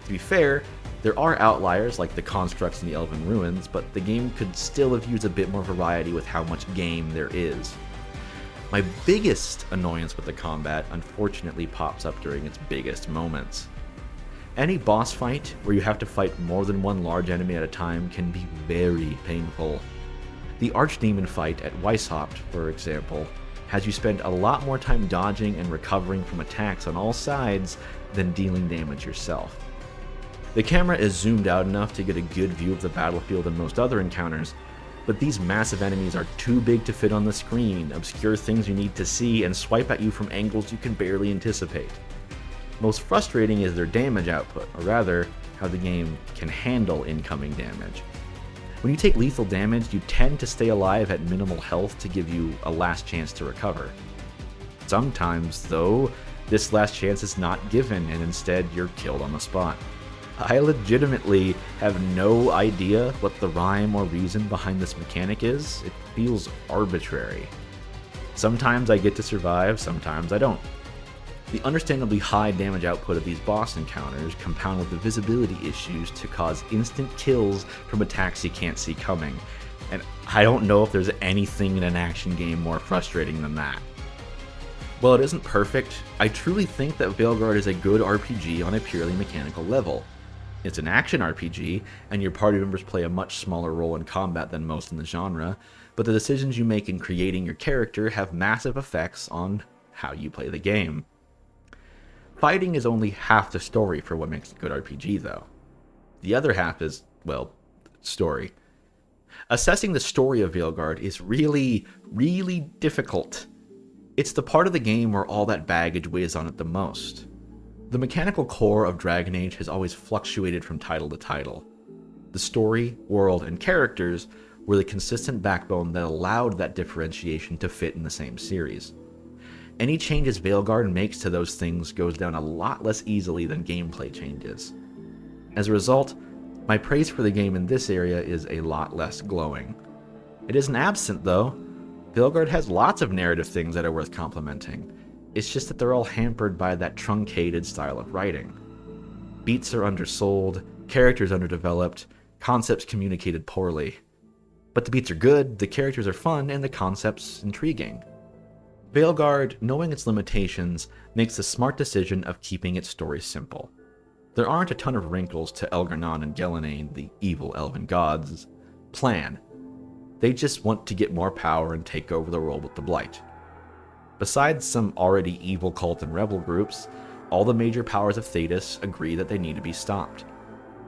S1: To be fair, there are outliers like the constructs in the Elven Ruins, but the game could still have used a bit more variety with how much game there is. My biggest annoyance with the combat unfortunately pops up during its biggest moments. Any boss fight where you have to fight more than one large enemy at a time can be very painful. The Archdemon fight at Weishaupt, for example, has you spend a lot more time dodging and recovering from attacks on all sides than dealing damage yourself. The camera is zoomed out enough to get a good view of the battlefield and most other encounters, but these massive enemies are too big to fit on the screen, obscure things you need to see, and swipe at you from angles you can barely anticipate. Most frustrating is their damage output, or rather, how the game can handle incoming damage. When you take lethal damage, you tend to stay alive at minimal health to give you a last chance to recover. Sometimes, though, this last chance is not given and instead you're killed on the spot. I legitimately have no idea what the rhyme or reason behind this mechanic is. It feels arbitrary. Sometimes I get to survive, sometimes I don't. The understandably high damage output of these boss encounters compound with the visibility issues to cause instant kills from attacks you can't see coming, and I don't know if there's anything in an action game more frustrating than that. While it isn't perfect, I truly think that Veilguard is a good RPG on a purely mechanical level. It's an action RPG, and your party members play a much smaller role in combat than most in the genre, but the decisions you make in creating your character have massive effects on how you play the game. Fighting is only half the story for what makes a good RPG, though. The other half is, well, story. Assessing the story of Veilguard is really, really difficult. It's the part of the game where all that baggage weighs on it the most. The mechanical core of Dragon Age has always fluctuated from title to title. The story, world, and characters were the consistent backbone that allowed that differentiation to fit in the same series. Any changes Veilguard makes to those things goes down a lot less easily than gameplay changes. As a result, my praise for the game in this area is a lot less glowing. It isn't absent, though. Veilguard has lots of narrative things that are worth complimenting. It's just that they're all hampered by that truncated style of writing. Beats are undersold, characters underdeveloped, concepts communicated poorly. But the beats are good, the characters are fun, and the concepts intriguing. Veilguard, knowing its limitations, makes the smart decision of keeping its story simple. There aren't a ton of wrinkles to Elgar'nan and Geli'nain, the evil elven gods' plan. They just want to get more power and take over the world with the Blight. Besides some already evil cult and rebel groups, all the major powers of Thedas agree that they need to be stopped.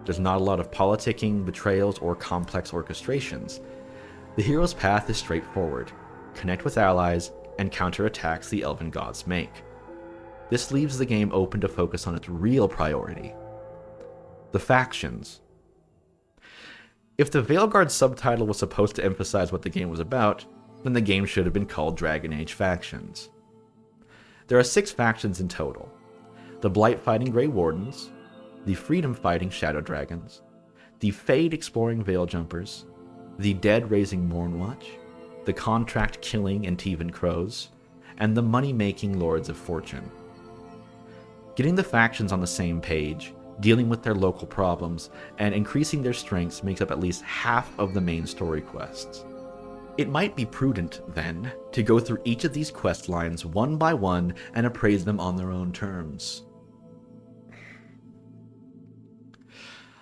S1: There's not a lot of politicking, betrayals, or complex orchestrations. The hero's path is straightforward: connect with allies and counter attacks the elven gods make. This leaves the game open to focus on its real priority: the factions. If the Veilguard subtitle was supposed to emphasize what the game was about, then the game should have been called Dragon Age Factions. There are 6 factions in total: the Blight-fighting Grey Wardens, the Freedom-fighting Shadow Dragons, the Fade-exploring Veiljumpers, the Dead-raising Mournwatch, the Contract-killing Antivan Crows, and the money-making Lords of Fortune. Getting the factions on the same page, dealing with their local problems, and increasing their strengths makes up at least half of the main story quests. It might be prudent, then, to go through each of these quest lines one by one and appraise them on their own terms.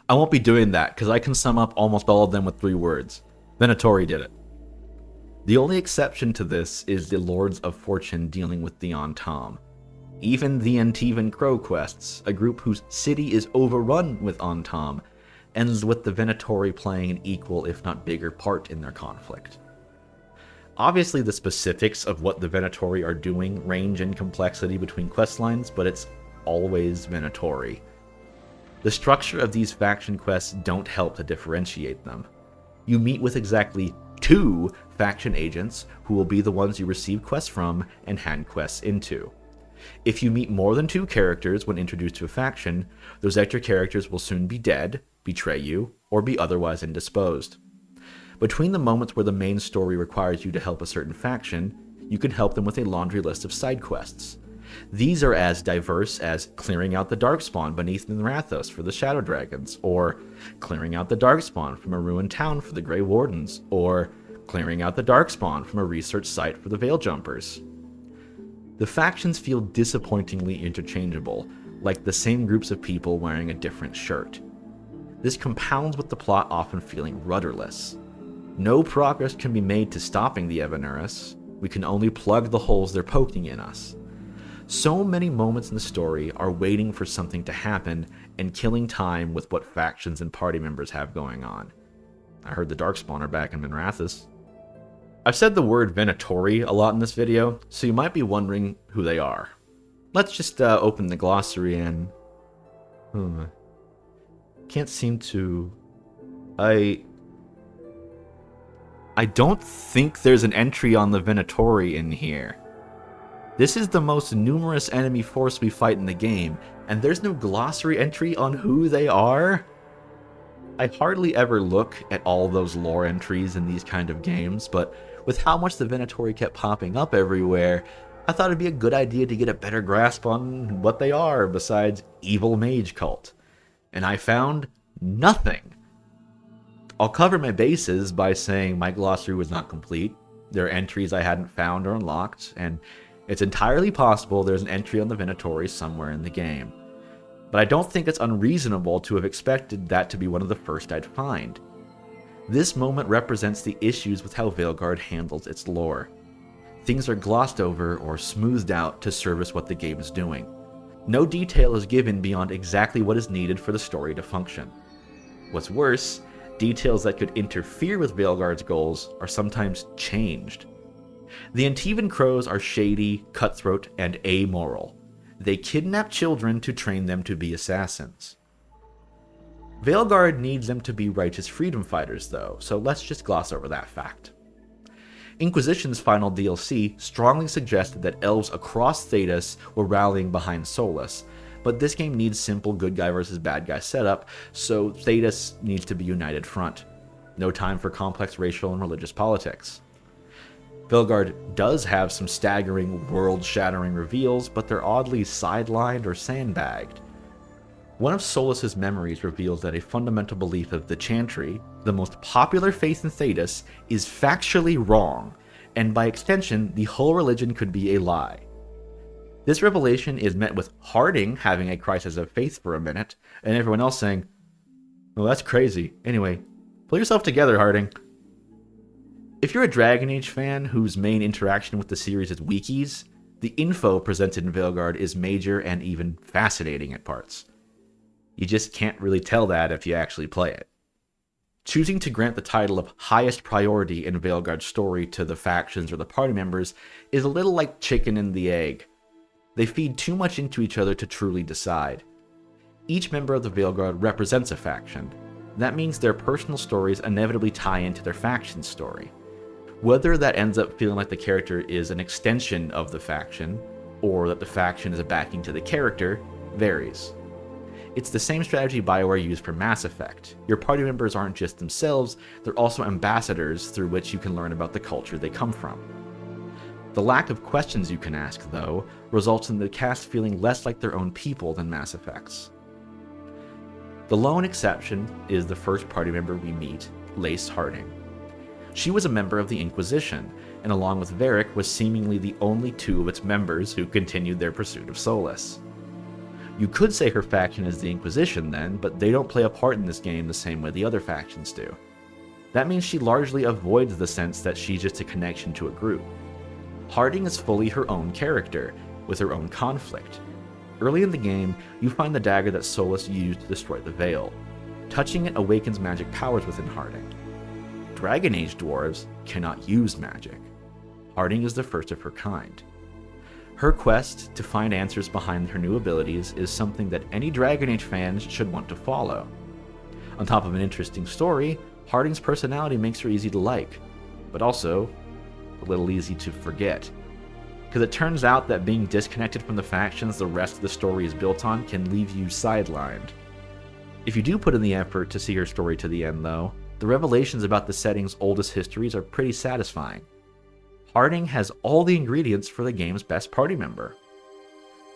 S1: I won't be doing that, because I can sum up almost all of them with 3 words. Venatori did it. The only exception to this is the Lords of Fortune dealing with the Antam. Even the Antivan Crow quests, a group whose city is overrun with Antam, ends with the Venatori playing an equal if not bigger part in their conflict. Obviously, the specifics of what the Venatori are doing range in complexity between questlines, but it's always Venatori. The structure of these faction quests don't help to differentiate them. You meet with exactly 2 faction agents who will be the ones you receive quests from and hand quests into. If you meet more than 2 characters when introduced to a faction, those extra characters will soon be dead, betray you, or be otherwise indisposed. Between the moments where the main story requires you to help a certain faction, you can help them with a laundry list of side quests. These are as diverse as clearing out the Darkspawn beneath Nrathos for the Shadow Dragons, or clearing out the Darkspawn from a ruined town for the Grey Wardens, or clearing out the Darkspawn from a research site for the Veiljumpers. The factions feel disappointingly interchangeable, like the same groups of people wearing a different shirt. This compounds with the plot often feeling rudderless. No progress can be made to stopping the Evanuris. We can only plug the holes they're poking in us. So many moments in the story are waiting for something to happen and killing time with what factions and party members have going on. I heard the Darkspawn are back in Minrathous. I've said the word Venatori a lot in this video, so you might be wondering who they are. Let's just open the glossary and... Can't seem to... I don't think there's an entry on the Venatori in here. This is the most numerous enemy force we fight in the game, and there's no glossary entry on who they are? I hardly ever look at all those lore entries in these kind of games, but with how much the Venatori kept popping up everywhere, I thought it'd be a good idea to get a better grasp on what they are besides evil mage cult. And I found nothing. I'll cover my bases by saying my glossary was not complete. There are entries I hadn't found or unlocked, and it's entirely possible there's an entry on the Venatori somewhere in the game. But I don't think it's unreasonable to have expected that to be one of the first I'd find. This moment represents the issues with how Veilguard handles its lore. Things are glossed over or smoothed out to service what the game is doing. No detail is given beyond exactly what is needed for the story to function. What's worse, details that could interfere with Veilguard's goals are sometimes changed. The Antivan Crows are shady, cutthroat, and amoral. They kidnap children to train them to be assassins. Veilguard needs them to be righteous freedom fighters, though, so let's just gloss over that fact. Inquisition's final DLC strongly suggested that elves across Thedas were rallying behind Solus, but this game needs simple good guy versus bad guy setup, so Thedas needs to be united front. No time for complex racial and religious politics. Veilguard does have some staggering, world-shattering reveals, but they're oddly sidelined or sandbagged. One of Solus's memories reveals that a fundamental belief of the Chantry, the most popular faith in Thedas, is factually wrong, and by extension, the whole religion could be a lie. This revelation is met with Harding having a crisis of faith for a minute, and everyone else saying, "Well, that's crazy. Anyway, pull yourself together, Harding." If you're a Dragon Age fan whose main interaction with the series is wikis, the info presented in Veilguard is major and even fascinating at parts. You just can't really tell that if you actually play it. Choosing to grant the title of highest priority in Veilguard's story to the factions or the party members is a little like chicken and the egg. They feed too much into each other to truly decide. Each member of the Veilguard represents a faction. That means their personal stories inevitably tie into their faction's story. Whether that ends up feeling like the character is an extension of the faction, or that the faction is a backing to the character, varies. It's the same strategy BioWare used for Mass Effect. Your party members aren't just themselves, they're also ambassadors through which you can learn about the culture they come from. The lack of questions you can ask, though, results in the cast feeling less like their own people than Mass Effect's. The lone exception is the first party member we meet, Lace Harding. She was a member of the Inquisition, and along with Varric was seemingly the only two of its members who continued their pursuit of Solus. You could say her faction is the Inquisition then, but they don't play a part in this game the same way the other factions do. That means she largely avoids the sense that she's just a connection to a group. Harding is fully her own character, with her own conflict. Early in the game, you find the dagger that Solus used to destroy the Veil. Touching it awakens magic powers within Harding. Dragon Age dwarves cannot use magic. Harding is the first of her kind. Her quest to find answers behind her new abilities is something that any Dragon Age fans should want to follow. On top of an interesting story, Harding's personality makes her easy to like, but also a little easy to forget. Because it turns out that being disconnected from the factions the rest of the story is built on can leave you sidelined. If you do put in the effort to see her story to the end, though, the revelations about the setting's oldest histories are pretty satisfying. Harding has all the ingredients for the game's best party member.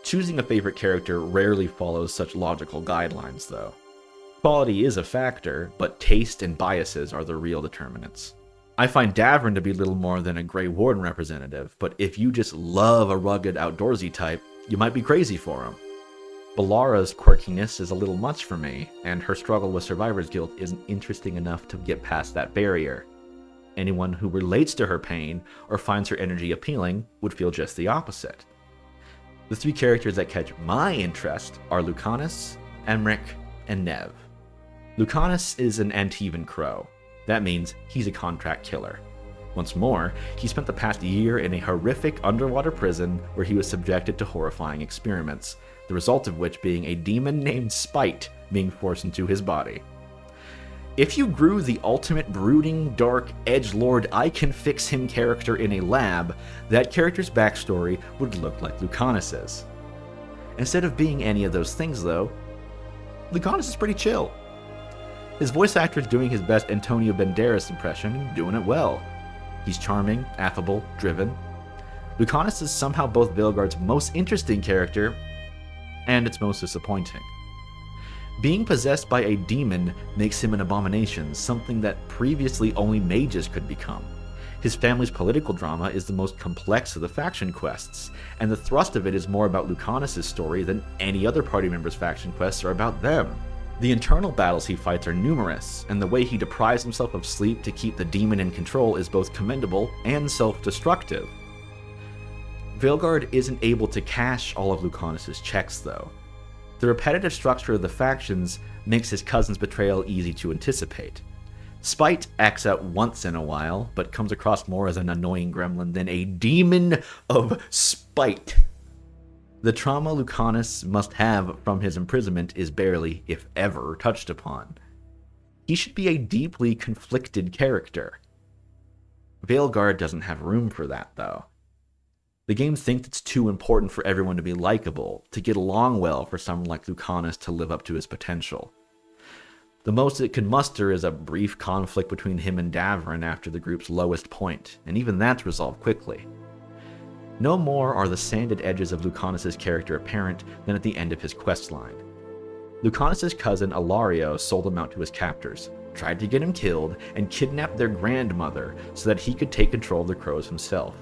S1: Choosing a favorite character rarely follows such logical guidelines, though. Quality is a factor, but taste and biases are the real determinants. I find Davern to be little more than a Grey Warden representative, but if you just love a rugged outdoorsy type, you might be crazy for him. Balara's quirkiness is a little much for me, and her struggle with survivor's guilt isn't interesting enough to get past that barrier. Anyone who relates to her pain or finds her energy appealing would feel just the opposite. The three characters that catch my interest are Lucanus, Emmerich, and Nev. Lucanus is an Antivan Crow. That means he's a contract killer. Once more, he spent the past year in a horrific underwater prison where he was subjected to horrifying experiments, the result of which being a demon named Spite being forced into his body. If you grew the ultimate brooding, dark, edgelord I-can-fix-him character in a lab, that character's backstory would look like Lucanus's. Instead of being any of those things, though, Lucanus is pretty chill. His voice actor is doing his best Antonio Banderas impression and doing it well. He's charming, affable, driven. Lucanus is somehow both Veilguard's most interesting character and its most disappointing. Being possessed by a demon makes him an abomination, something that previously only mages could become. His family's political drama is the most complex of the faction quests, and the thrust of it is more about Lucanus' story than any other party member's faction quests are about them. The internal battles he fights are numerous, and the way he deprives himself of sleep to keep the demon in control is both commendable and self-destructive. Veilguard isn't able to cash all of Lucanus' checks, though. The repetitive structure of the factions makes his cousin's betrayal easy to anticipate. Spite acts out once in a while, but comes across more as an annoying gremlin than a demon of spite. The trauma Lucanus must have from his imprisonment is barely, if ever, touched upon. He should be a deeply conflicted character. Veilguard doesn't have room for that, though. The game thinks it's too important for everyone to be likable, to get along well for someone like Lucanus to live up to his potential. The most it can muster is a brief conflict between him and Davrin after the group's lowest point, and even that's resolved quickly. No more are the sanded edges of Lucanus' character apparent than at the end of his questline. Lucanus' cousin Ilario sold him out to his captors, tried to get him killed, and kidnapped their grandmother so that he could take control of the crows himself.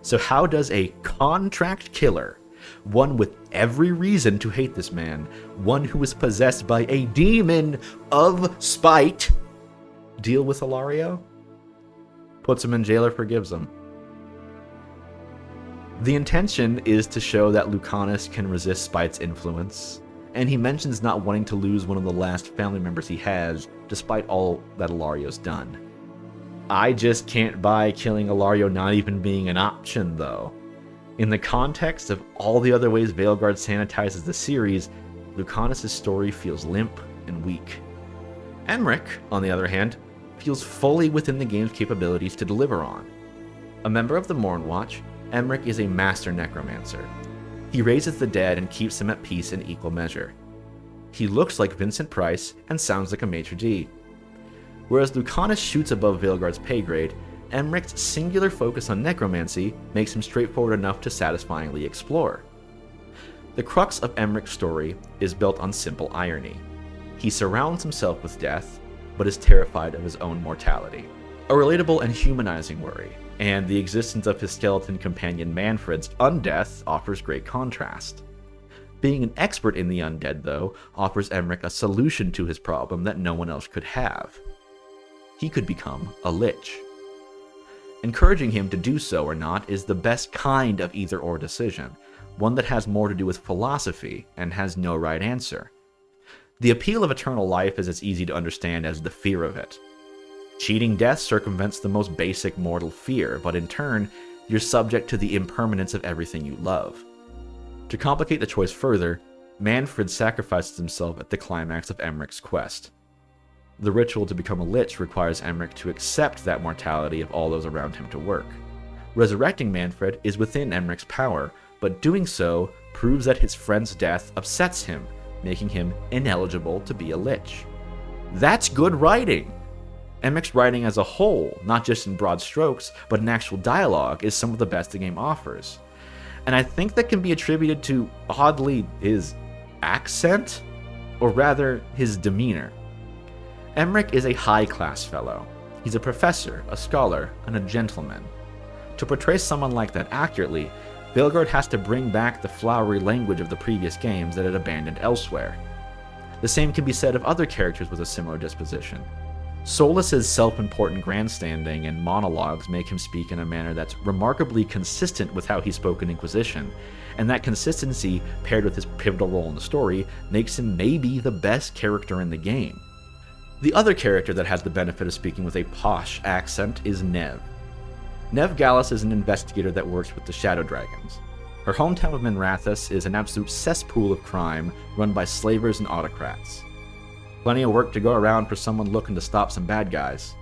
S1: So how does a contract killer, one with every reason to hate this man, one who is possessed by a demon of spite, deal with Ilario? Puts him in jail or forgives him. The intention is to show that Lucanus can resist Spite's influence, and he mentions not wanting to lose one of the last family members he has, despite all that Ilario's done. I just can't buy killing Ilario not even being an option, though. In the context of all the other ways Veilguard sanitizes the series, Lucanus' story feels limp and weak. Emmerich, on the other hand, feels fully within the game's capabilities to deliver on. A member of the Mournwatch, Emmerich is a master necromancer. He raises the dead and keeps them at peace in equal measure. He looks like Vincent Price and sounds like a maitre d'. Whereas Lucanus shoots above Veilguard's pay grade, Emmerich's singular focus on necromancy makes him straightforward enough to satisfyingly explore. The crux of Emmerich's story is built on simple irony. He surrounds himself with death, but is terrified of his own mortality. A relatable and humanizing worry, and the existence of his skeleton companion Manfred's undeath offers great contrast. Being an expert in the undead, though, offers Emmerich a solution to his problem that no one else could have. He could become a lich. Encouraging him to do so or not is the best kind of either-or decision, one that has more to do with philosophy and has no right answer. The appeal of eternal life is as easy to understand as the fear of it. Cheating death circumvents the most basic mortal fear, but in turn, you're subject to the impermanence of everything you love. To complicate the choice further, Manfred sacrifices himself at the climax of Emmerich's quest. The ritual to become a lich requires Emmerich to accept that mortality of all those around him to work. Resurrecting Manfred is within Emmerich's power, but doing so proves that his friend's death upsets him, making him ineligible to be a lich. That's good writing! Emmerich's writing as a whole, not just in broad strokes, but in actual dialogue, is some of the best the game offers. And I think that can be attributed to, oddly, his accent? Or rather, his demeanor. Emmerich is a high-class fellow. He's a professor, a scholar, and a gentleman. To portray someone like that accurately, Veilguard has to bring back the flowery language of the previous games that it abandoned elsewhere. The same can be said of other characters with a similar disposition. Solus's self-important grandstanding and monologues make him speak in a manner that's remarkably consistent with how he spoke in Inquisition, and that consistency, paired with his pivotal role in the story, makes him maybe the best character in the game. The other character that has the benefit of speaking with a posh accent is Neve. Neve Gallus is an investigator that works with the Shadow Dragons. Her hometown of Minrathous is an absolute cesspool of crime run by slavers and autocrats. Plenty of work to go around for someone looking to stop some bad guys.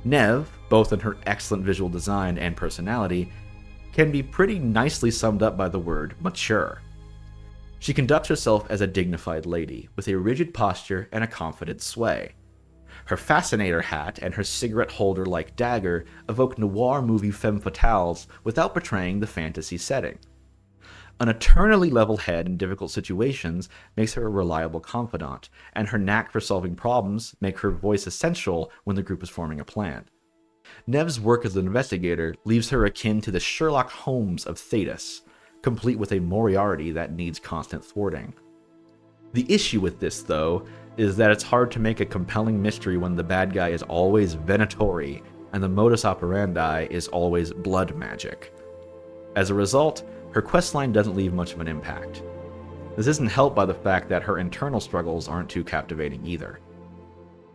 S1: Neve, both in her excellent visual design and personality, can be pretty nicely summed up by the word mature. She conducts herself as a dignified lady, with a rigid posture and a confident sway. Her fascinator hat and her cigarette holder-like dagger evoke noir movie femme fatales without betraying the fantasy setting. An eternally level head in difficult situations makes her a reliable confidant, and her knack for solving problems make her voice essential when the group is forming a plan. Neve's work as an investigator leaves her akin to the Sherlock Holmes of Thetis, complete with a Moriarty that needs constant thwarting. The issue with this, though, is that it's hard to make a compelling mystery when the bad guy is always Venatori, and the modus operandi is always blood magic. As a result, her questline doesn't leave much of an impact. This isn't helped by the fact that her internal struggles aren't too captivating either.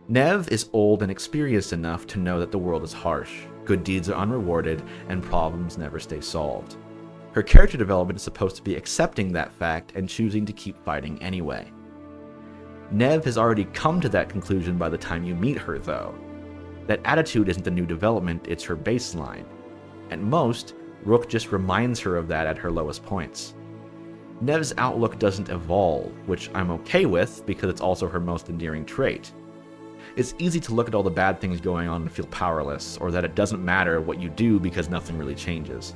S1: Neve is old and experienced enough to know that the world is harsh, good deeds are unrewarded, and problems never stay solved. Her character development is supposed to be accepting that fact and choosing to keep fighting anyway. Neve has already come to that conclusion by the time you meet her, though. That attitude isn't a new development, it's her baseline. At most, Rook just reminds her of that at her lowest points. Neve's outlook doesn't evolve, which I'm okay with because it's also her most endearing trait. It's easy to look at all the bad things going on and feel powerless, or that it doesn't matter what you do because nothing really changes.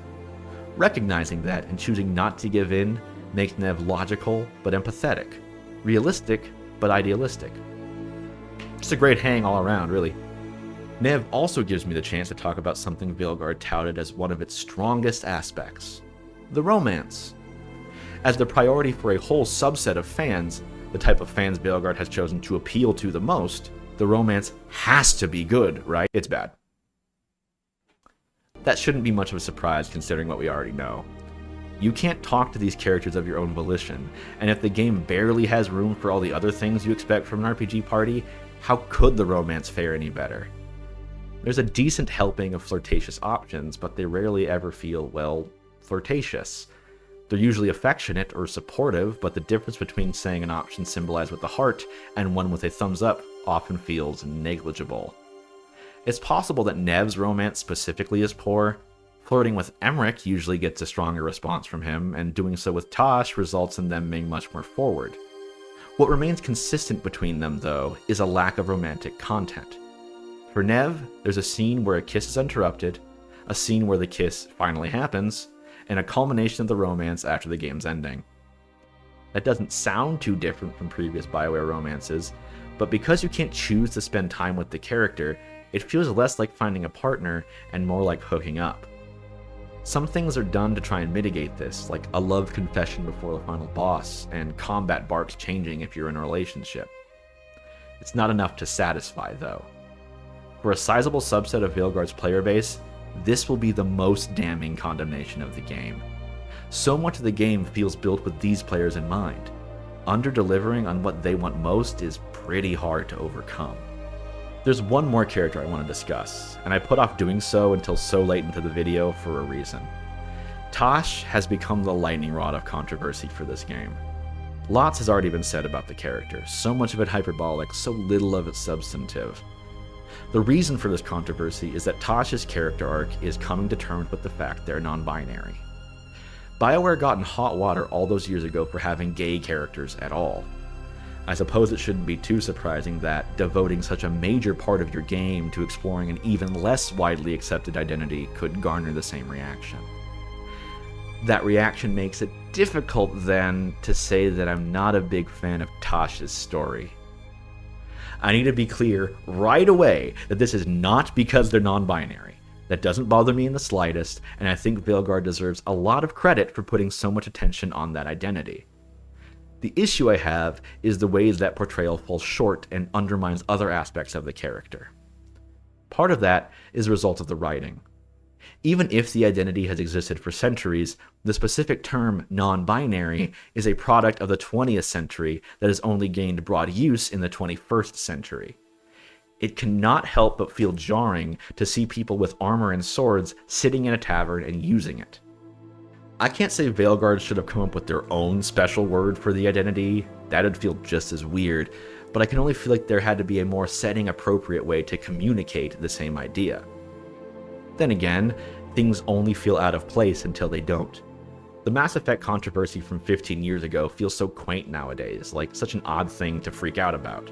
S1: Recognizing that and choosing not to give in makes Neve logical but empathetic, realistic but idealistic. Just a great hang all around, really. Neve also gives me the chance to talk about something Veilguard touted as one of its strongest aspects: the romance. As the priority for a whole subset of fans, the type of fans Veilguard has chosen to appeal to the most, the romance has to be good, right? It's bad. That shouldn't be much of a surprise considering what we already know. You can't talk to these characters of your own volition, and if the game barely has room for all the other things you expect from an RPG party, how could the romance fare any better? There's a decent helping of flirtatious options, but they rarely ever feel, well, flirtatious. They're usually affectionate or supportive, but the difference between saying an option symbolized with the heart and one with a thumbs up often feels negligible. It's possible that Neve's romance specifically is poor. Flirting with Emmerich usually gets a stronger response from him, and doing so with Tosh results in them being much more forward. What remains consistent between them, though, is a lack of romantic content. For Neve, there's a scene where a kiss is interrupted, a scene where the kiss finally happens, and a culmination of the romance after the game's ending. That doesn't sound too different from previous BioWare romances, but because you can't choose to spend time with the character, it feels less like finding a partner and more like hooking up. Some things are done to try and mitigate this, like a love confession before the final boss, and combat barks changing if you're in a relationship. It's not enough to satisfy, though. For a sizable subset of Veilguard's player base, this will be the most damning condemnation of the game. So much of the game feels built with these players in mind. Under-delivering on what they want most is pretty hard to overcome. There's one more character I want to discuss, and I put off doing so until so late into the video for a reason. Tosh has become the lightning rod of controversy for this game. Lots has already been said about the character, so much of it hyperbolic, so little of it substantive. The reason for this controversy is that Tosh's character arc is coming to terms with the fact they're non-binary. BioWare got in hot water all those years ago for having gay characters at all. I suppose it shouldn't be too surprising that devoting such a major part of your game to exploring an even less widely accepted identity could garner the same reaction. That reaction makes it difficult, then, to say that I'm not a big fan of Tosh's story. I need to be clear right away that this is not because they're non-binary. That doesn't bother me in the slightest, and I think Veilguard deserves a lot of credit for putting so much attention on that identity. The issue I have is the ways that portrayal falls short and undermines other aspects of the character. Part of that is a result of the writing. Even if the identity has existed for centuries, the specific term non-binary is a product of the 20th century that has only gained broad use in the 21st century. It cannot help but feel jarring to see people with armor and swords sitting in a tavern and using it. I can't say Veilguard should have come up with their own special word for the identity, that'd feel just as weird, but I can only feel like there had to be a more setting-appropriate way to communicate the same idea. Then again, things only feel out of place until they don't. The Mass Effect controversy from 15 years ago feels so quaint nowadays, like such an odd thing to freak out about.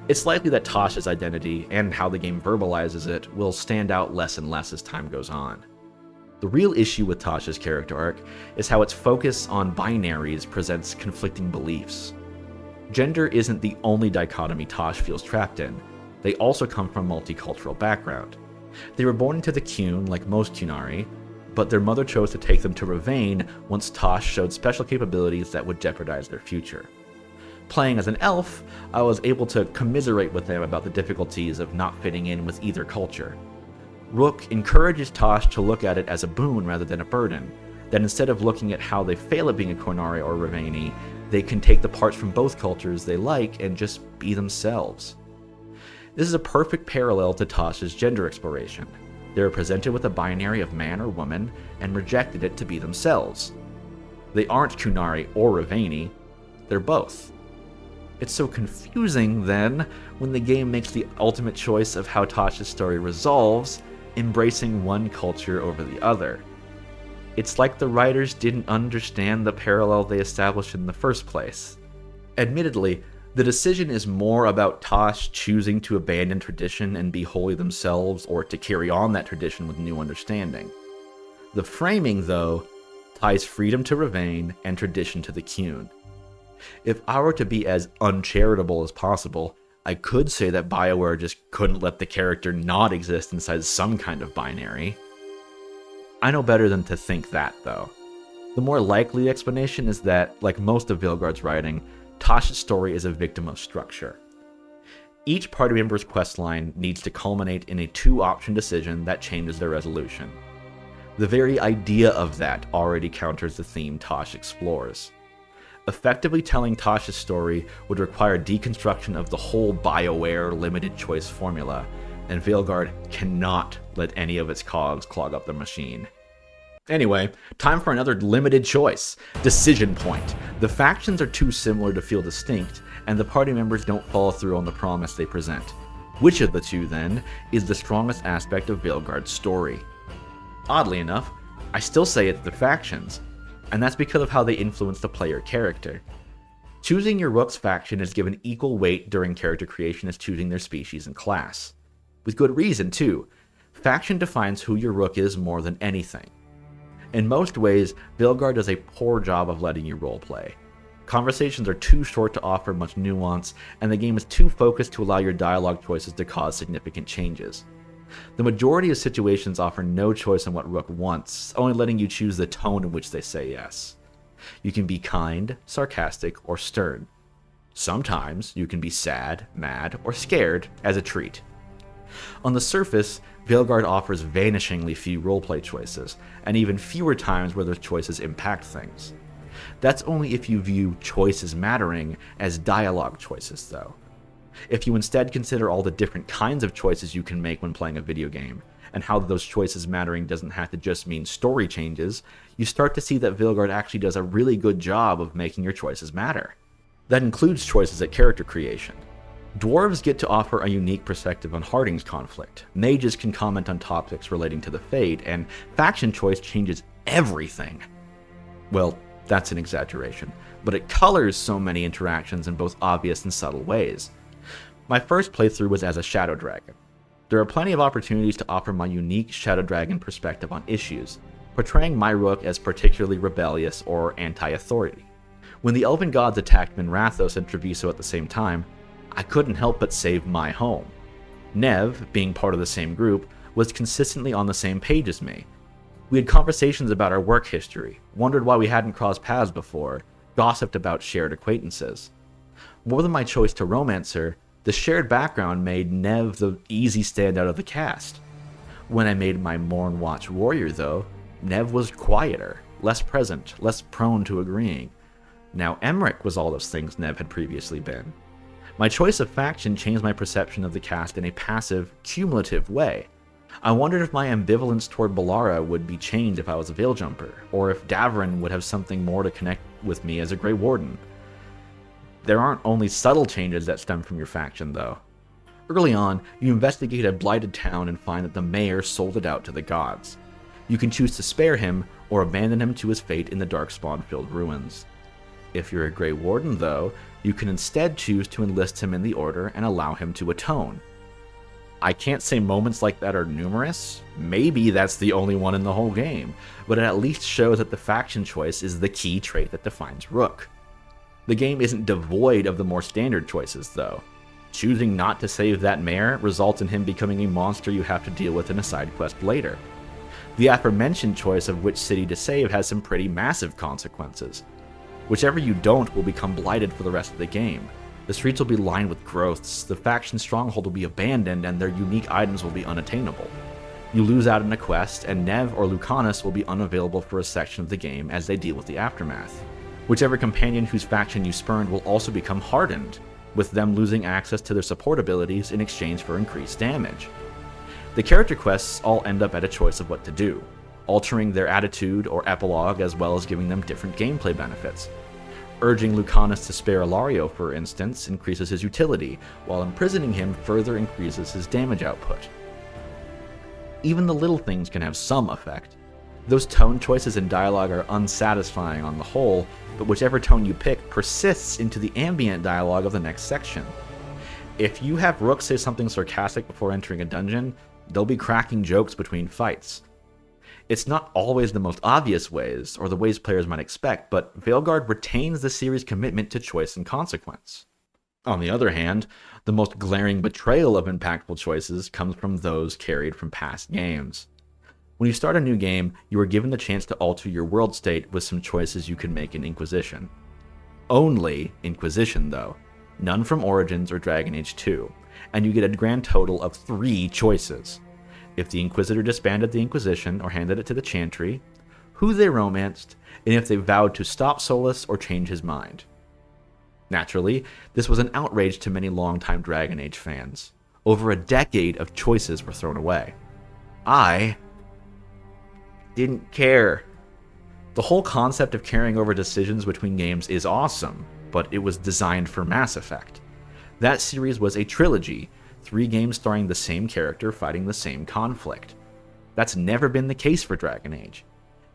S1: It's likely that Tasha's identity, and how the game verbalizes it, will stand out less and less as time goes on. The real issue with Tasha's character arc is how its focus on binaries presents conflicting beliefs. Gender isn't the only dichotomy Tosh feels trapped in. They also come from a multicultural background. They were born into the Qun like most Qunari, but their mother chose to take them to Ravain once Tosh showed special capabilities that would jeopardize their future. Playing as an elf, I was able to commiserate with them about the difficulties of not fitting in with either culture. Rook encourages Tosh to look at it as a boon rather than a burden, that instead of looking at how they fail at being a Qunari or Ravaini, they can take the parts from both cultures they like and just be themselves. This is a perfect parallel to Tasha's gender exploration. They were presented with a binary of man or woman and rejected it to be themselves. They aren't Qunari or Ravaini, they're both. It's so confusing, then, when the game makes the ultimate choice of how Tasha's story resolves, embracing one culture over the other. It's like the writers didn't understand the parallel they established in the first place. Admittedly, the decision is more about Tosh choosing to abandon tradition and be wholly themselves, or to carry on that tradition with new understanding. The framing, though, ties freedom to Ravain and tradition to the Qun. If I were to be as uncharitable as possible, I could say that BioWare just couldn't let the character not exist inside some kind of binary. I know better than to think that, though. The more likely explanation is that, like most of Veilguard's writing, Tasha's story is a victim of structure. Each party member's questline needs to culminate in a two-option decision that changes their resolution. The very idea of that already counters the theme Tosh explores. Effectively telling Tasha's story would require deconstruction of the whole BioWare limited choice formula, and Veilguard cannot let any of its cogs clog up the machine. Anyway, time for another limited choice. Decision point. The factions are too similar to feel distinct, and the party members don't follow through on the promise they present. Which of the two, then, is the strongest aspect of Veilguard's story? Oddly enough, I still say it's the factions, and that's because of how they influence the player character. Choosing your Rook's faction is given equal weight during character creation as choosing their species and class. With good reason, too. Faction defines who your Rook is more than anything. In most ways, Veilguard does a poor job of letting you roleplay. Conversations are too short to offer much nuance, and the game is too focused to allow your dialogue choices to cause significant changes. The majority of situations offer no choice on what Rook wants, only letting you choose the tone in which they say yes. You can be kind, sarcastic, or stern. Sometimes you can be sad, mad, or scared as a treat. On the surface, Veilguard offers vanishingly few roleplay choices, and even fewer times where those choices impact things. That's only if you view choices mattering as dialogue choices, though. If you instead consider all the different kinds of choices you can make when playing a video game, and how those choices mattering doesn't have to just mean story changes, you start to see that Veilguard actually does a really good job of making your choices matter. That includes choices at character creation. Dwarves get to offer a unique perspective on Harding's conflict, mages can comment on topics relating to the Fade, and faction choice changes everything. Well, that's an exaggeration, but it colors so many interactions in both obvious and subtle ways. My first playthrough was as a Shadow Dragon. There are plenty of opportunities to offer my unique Shadow Dragon perspective on issues, portraying my Rook as particularly rebellious or anti-authority. When the Elven Gods attacked Minrathos and Treviso at the same time, I couldn't help but save my home. Nev, being part of the same group, was consistently on the same page as me. We had conversations about our work history, wondered why we hadn't crossed paths before, gossiped about shared acquaintances. More than my choice to romance her, the shared background made Nev the easy standout of the cast. When I made my Mournwatch warrior, though, Nev was quieter, less present, less prone to agreeing. Now Emmerich was all those things Nev had previously been. My choice of faction changed my perception of the cast in a passive, cumulative way. I wondered if my ambivalence toward Bellara would be changed if I was a Veil-Jumper, or if Davrin would have something more to connect with me as a Grey Warden. There aren't only subtle changes that stem from your faction, though. Early on, you investigate a blighted town and find that the mayor sold it out to the gods. You can choose to spare him, or abandon him to his fate in the Darkspawn-filled ruins. If you're a Grey Warden, though, you can instead choose to enlist him in the Order and allow him to atone. I can't say moments like that are numerous, maybe that's the only one in the whole game, but it at least shows that the faction choice is the key trait that defines Rook. The game isn't devoid of the more standard choices, though. Choosing not to save that mayor results in him becoming a monster you have to deal with in a side quest later. The aforementioned choice of which city to save has some pretty massive consequences. Whichever you don't will become blighted for the rest of the game. The streets will be lined with growths, the faction stronghold will be abandoned, and their unique items will be unattainable. You lose out in a quest, and Nev or Lucanus will be unavailable for a section of the game as they deal with the aftermath. Whichever companion whose faction you spurned will also become hardened, with them losing access to their support abilities in exchange for increased damage. The character quests all end up at a choice of what to do, altering their attitude or epilogue as well as giving them different gameplay benefits. Urging Lucanus to spare Ilario, for instance, increases his utility, while imprisoning him further increases his damage output. Even the little things can have some effect. Those tone choices in dialogue are unsatisfying on the whole, but whichever tone you pick persists into the ambient dialogue of the next section. If you have Rook say something sarcastic before entering a dungeon, they'll be cracking jokes between fights. It's not always the most obvious ways, or the ways players might expect, but Veilguard retains the series' commitment to choice and consequence. On the other hand, the most glaring betrayal of impactful choices comes from those carried from past games. When you start a new game, you are given the chance to alter your world state with some choices you can make in Inquisition. Only Inquisition, though. None from Origins or Dragon Age 2, and you get a grand total of 3 choices. If the Inquisitor disbanded the Inquisition or handed it to the Chantry, who they romanced, and if they vowed to stop Solus or change his mind. Naturally, this was an outrage to many longtime Dragon Age fans. Over a decade of choices were thrown away. I didn't care. The whole concept of carrying over decisions between games is awesome, but it was designed for Mass Effect. That series was a trilogy, 3 games starring the same character fighting the same conflict. That's never been the case for Dragon Age.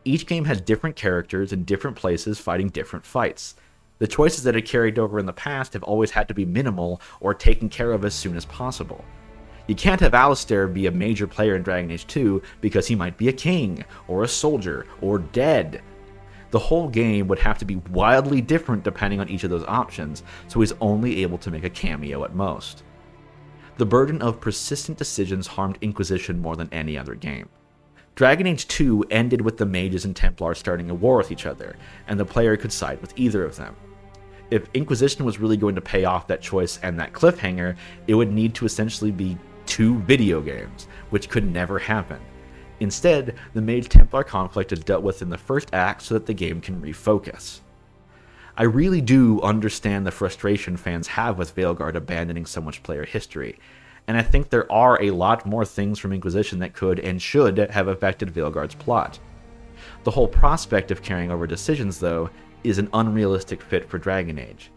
S1: Each game has different characters in different places fighting different fights. The choices that had carried over in the past have always had to be minimal or taken care of as soon as possible. You can't have Alistair be a major player in Dragon Age 2 because he might be a king, or a soldier, or dead. The whole game would have to be wildly different depending on each of those options, so he's only able to make a cameo at most. The burden of persistent decisions harmed Inquisition more than any other game. Dragon Age 2 ended with the mages and Templars starting a war with each other, and the player could side with either of them. If Inquisition was really going to pay off that choice and that cliffhanger, it would need to essentially be 2 video games, which could never happen. Instead, the Mage-Templar conflict is dealt with in the first act so that the game can refocus. I really do understand the frustration fans have with Veilguard abandoning so much player history, and I think there are a lot more things from Inquisition that could and should have affected Veilguard's plot. The whole prospect of carrying over decisions, though, is an unrealistic fit for Dragon Age.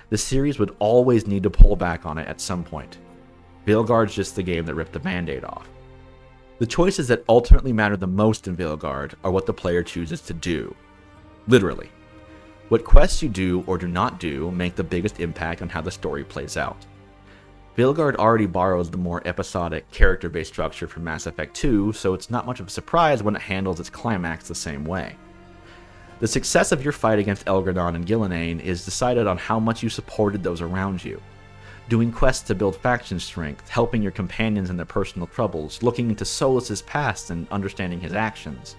S1: The series would always need to pull back on it at some point. Veilguard's just the game that ripped the band-aid off. The choices that ultimately matter the most in Veilguard are what the player chooses to do. Literally. What quests you do or do not do make the biggest impact on how the story plays out. Veilguard already borrows the more episodic, character-based structure from Mass Effect 2, so it's not much of a surprise when it handles its climax the same way. The success of your fight against Elgradon and Gillenane is decided on how much you supported those around you. Doing quests to build faction strength, helping your companions in their personal troubles, looking into Solus's past and understanding his actions.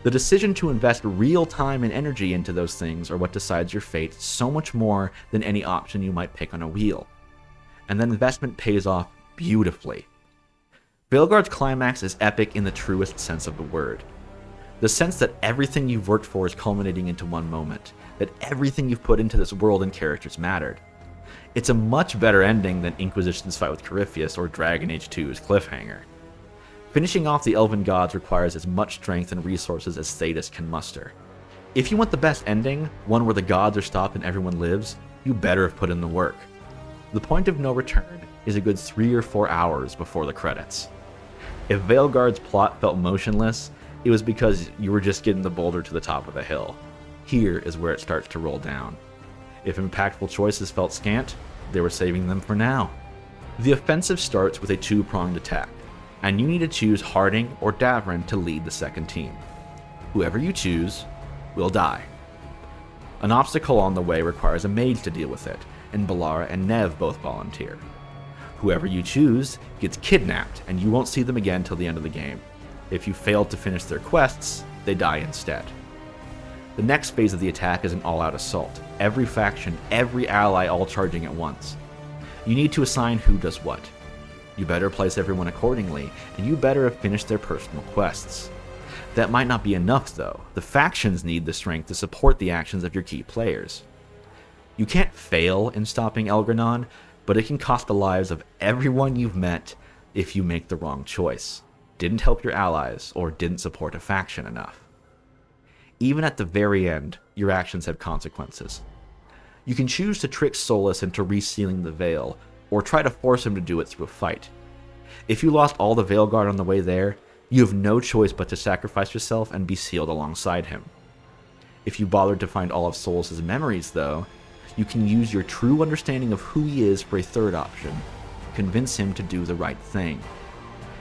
S1: The decision to invest real time and energy into those things are what decides your fate so much more than any option you might pick on a wheel. And that investment pays off beautifully. Veilguard's climax is epic in the truest sense of the word. The sense that everything you've worked for is culminating into one moment, that everything you've put into this world and characters mattered. It's a much better ending than Inquisition's fight with Corypheus or Dragon Age 2's cliffhanger. Finishing off the Elven Gods requires as much strength and resources as Thedas can muster. If you want the best ending, one where the gods are stopped and everyone lives, you better have put in the work. The point of no return is a good 3 or 4 hours before the credits. If Veilguard's plot felt motionless, it was because you were just getting the boulder to the top of the hill. Here is where it starts to roll down. If impactful choices felt scant, they were saving them for now. The offensive starts with a 2-pronged attack, and you need to choose Harding or Davrin to lead the second team. Whoever you choose will die. An obstacle on the way requires a mage to deal with it, and Balara and Nev both volunteer. Whoever you choose gets kidnapped, and you won't see them again till the end of the game. If you fail to finish their quests, they die instead. The next phase of the attack is an all-out assault. Every faction, every ally all charging at once. You need to assign who does what. You better place everyone accordingly, and you better have finished their personal quests. That might not be enough though. The factions need the strength to support the actions of your key players. You can't fail in stopping Elgranon, but it can cost the lives of everyone you've met if you make the wrong choice, didn't help your allies, or didn't support a faction enough. Even at the very end, your actions have consequences. You can choose to trick Solas into resealing the Veil, or try to force him to do it through a fight. If you lost all the Veilguard on the way there, you have no choice but to sacrifice yourself and be sealed alongside him. If you bothered to find all of Solas' memories though, you can use your true understanding of who he is for a third option. Convince him to do the right thing.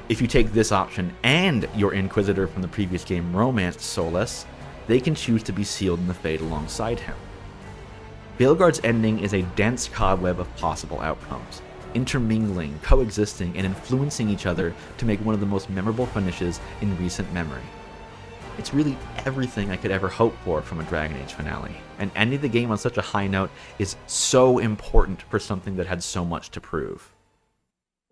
S1: If you take this option and your Inquisitor from the previous game romanced Solas, they can choose to be sealed in the fate alongside him. Veilguard's ending is a dense cobweb of possible outcomes, intermingling, coexisting, and influencing each other to make one of the most memorable finishes in recent memory. It's really everything I could ever hope for from a Dragon Age finale, and ending the game on such a high note is so important for something that had so much to prove.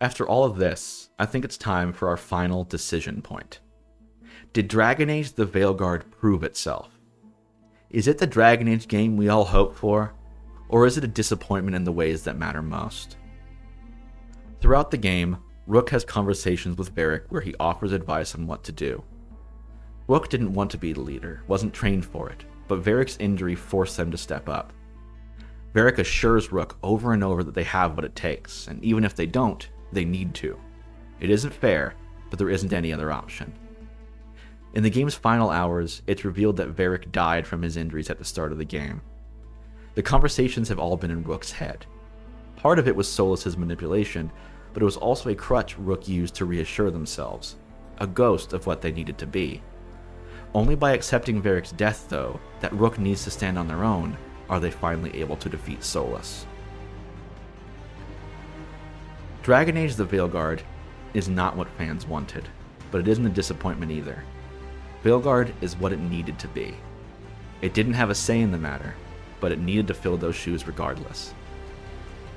S1: After all of this, I think it's time for our final decision point. Did Dragon Age the Veilguard prove itself? Is it the Dragon Age game we all hoped for, or is it a disappointment in the ways that matter most? Throughout the game, Rook has conversations with Varric where he offers advice on what to do. Rook didn't want to be the leader, wasn't trained for it, but Varric's injury forced them to step up. Varric assures Rook over and over that they have what it takes, and even if they don't, they need to. It isn't fair, but there isn't any other option. In the game's final hours, it's revealed that Varric died from his injuries at the start of the game. The conversations have all been in Rook's head. Part of it was Solas' manipulation, but it was also a crutch Rook used to reassure themselves, a ghost of what they needed to be. Only by accepting Varric's death, though, that Rook needs to stand on their own, are they finally able to defeat Solas. Dragon Age the Veilguard is not what fans wanted, but it isn't a disappointment either. Veilguard is what it needed to be. It didn't have a say in the matter, but it needed to fill those shoes regardless.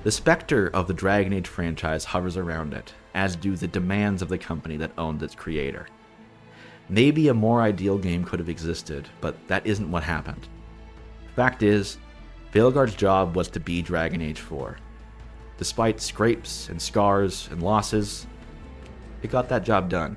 S1: The specter of the Dragon Age franchise hovers around it, as do the demands of the company that owned its creator. Maybe a more ideal game could have existed, but that isn't what happened. Fact is, Veilguard's job was to be Dragon Age 4. Despite scrapes and scars and losses, it got that job done.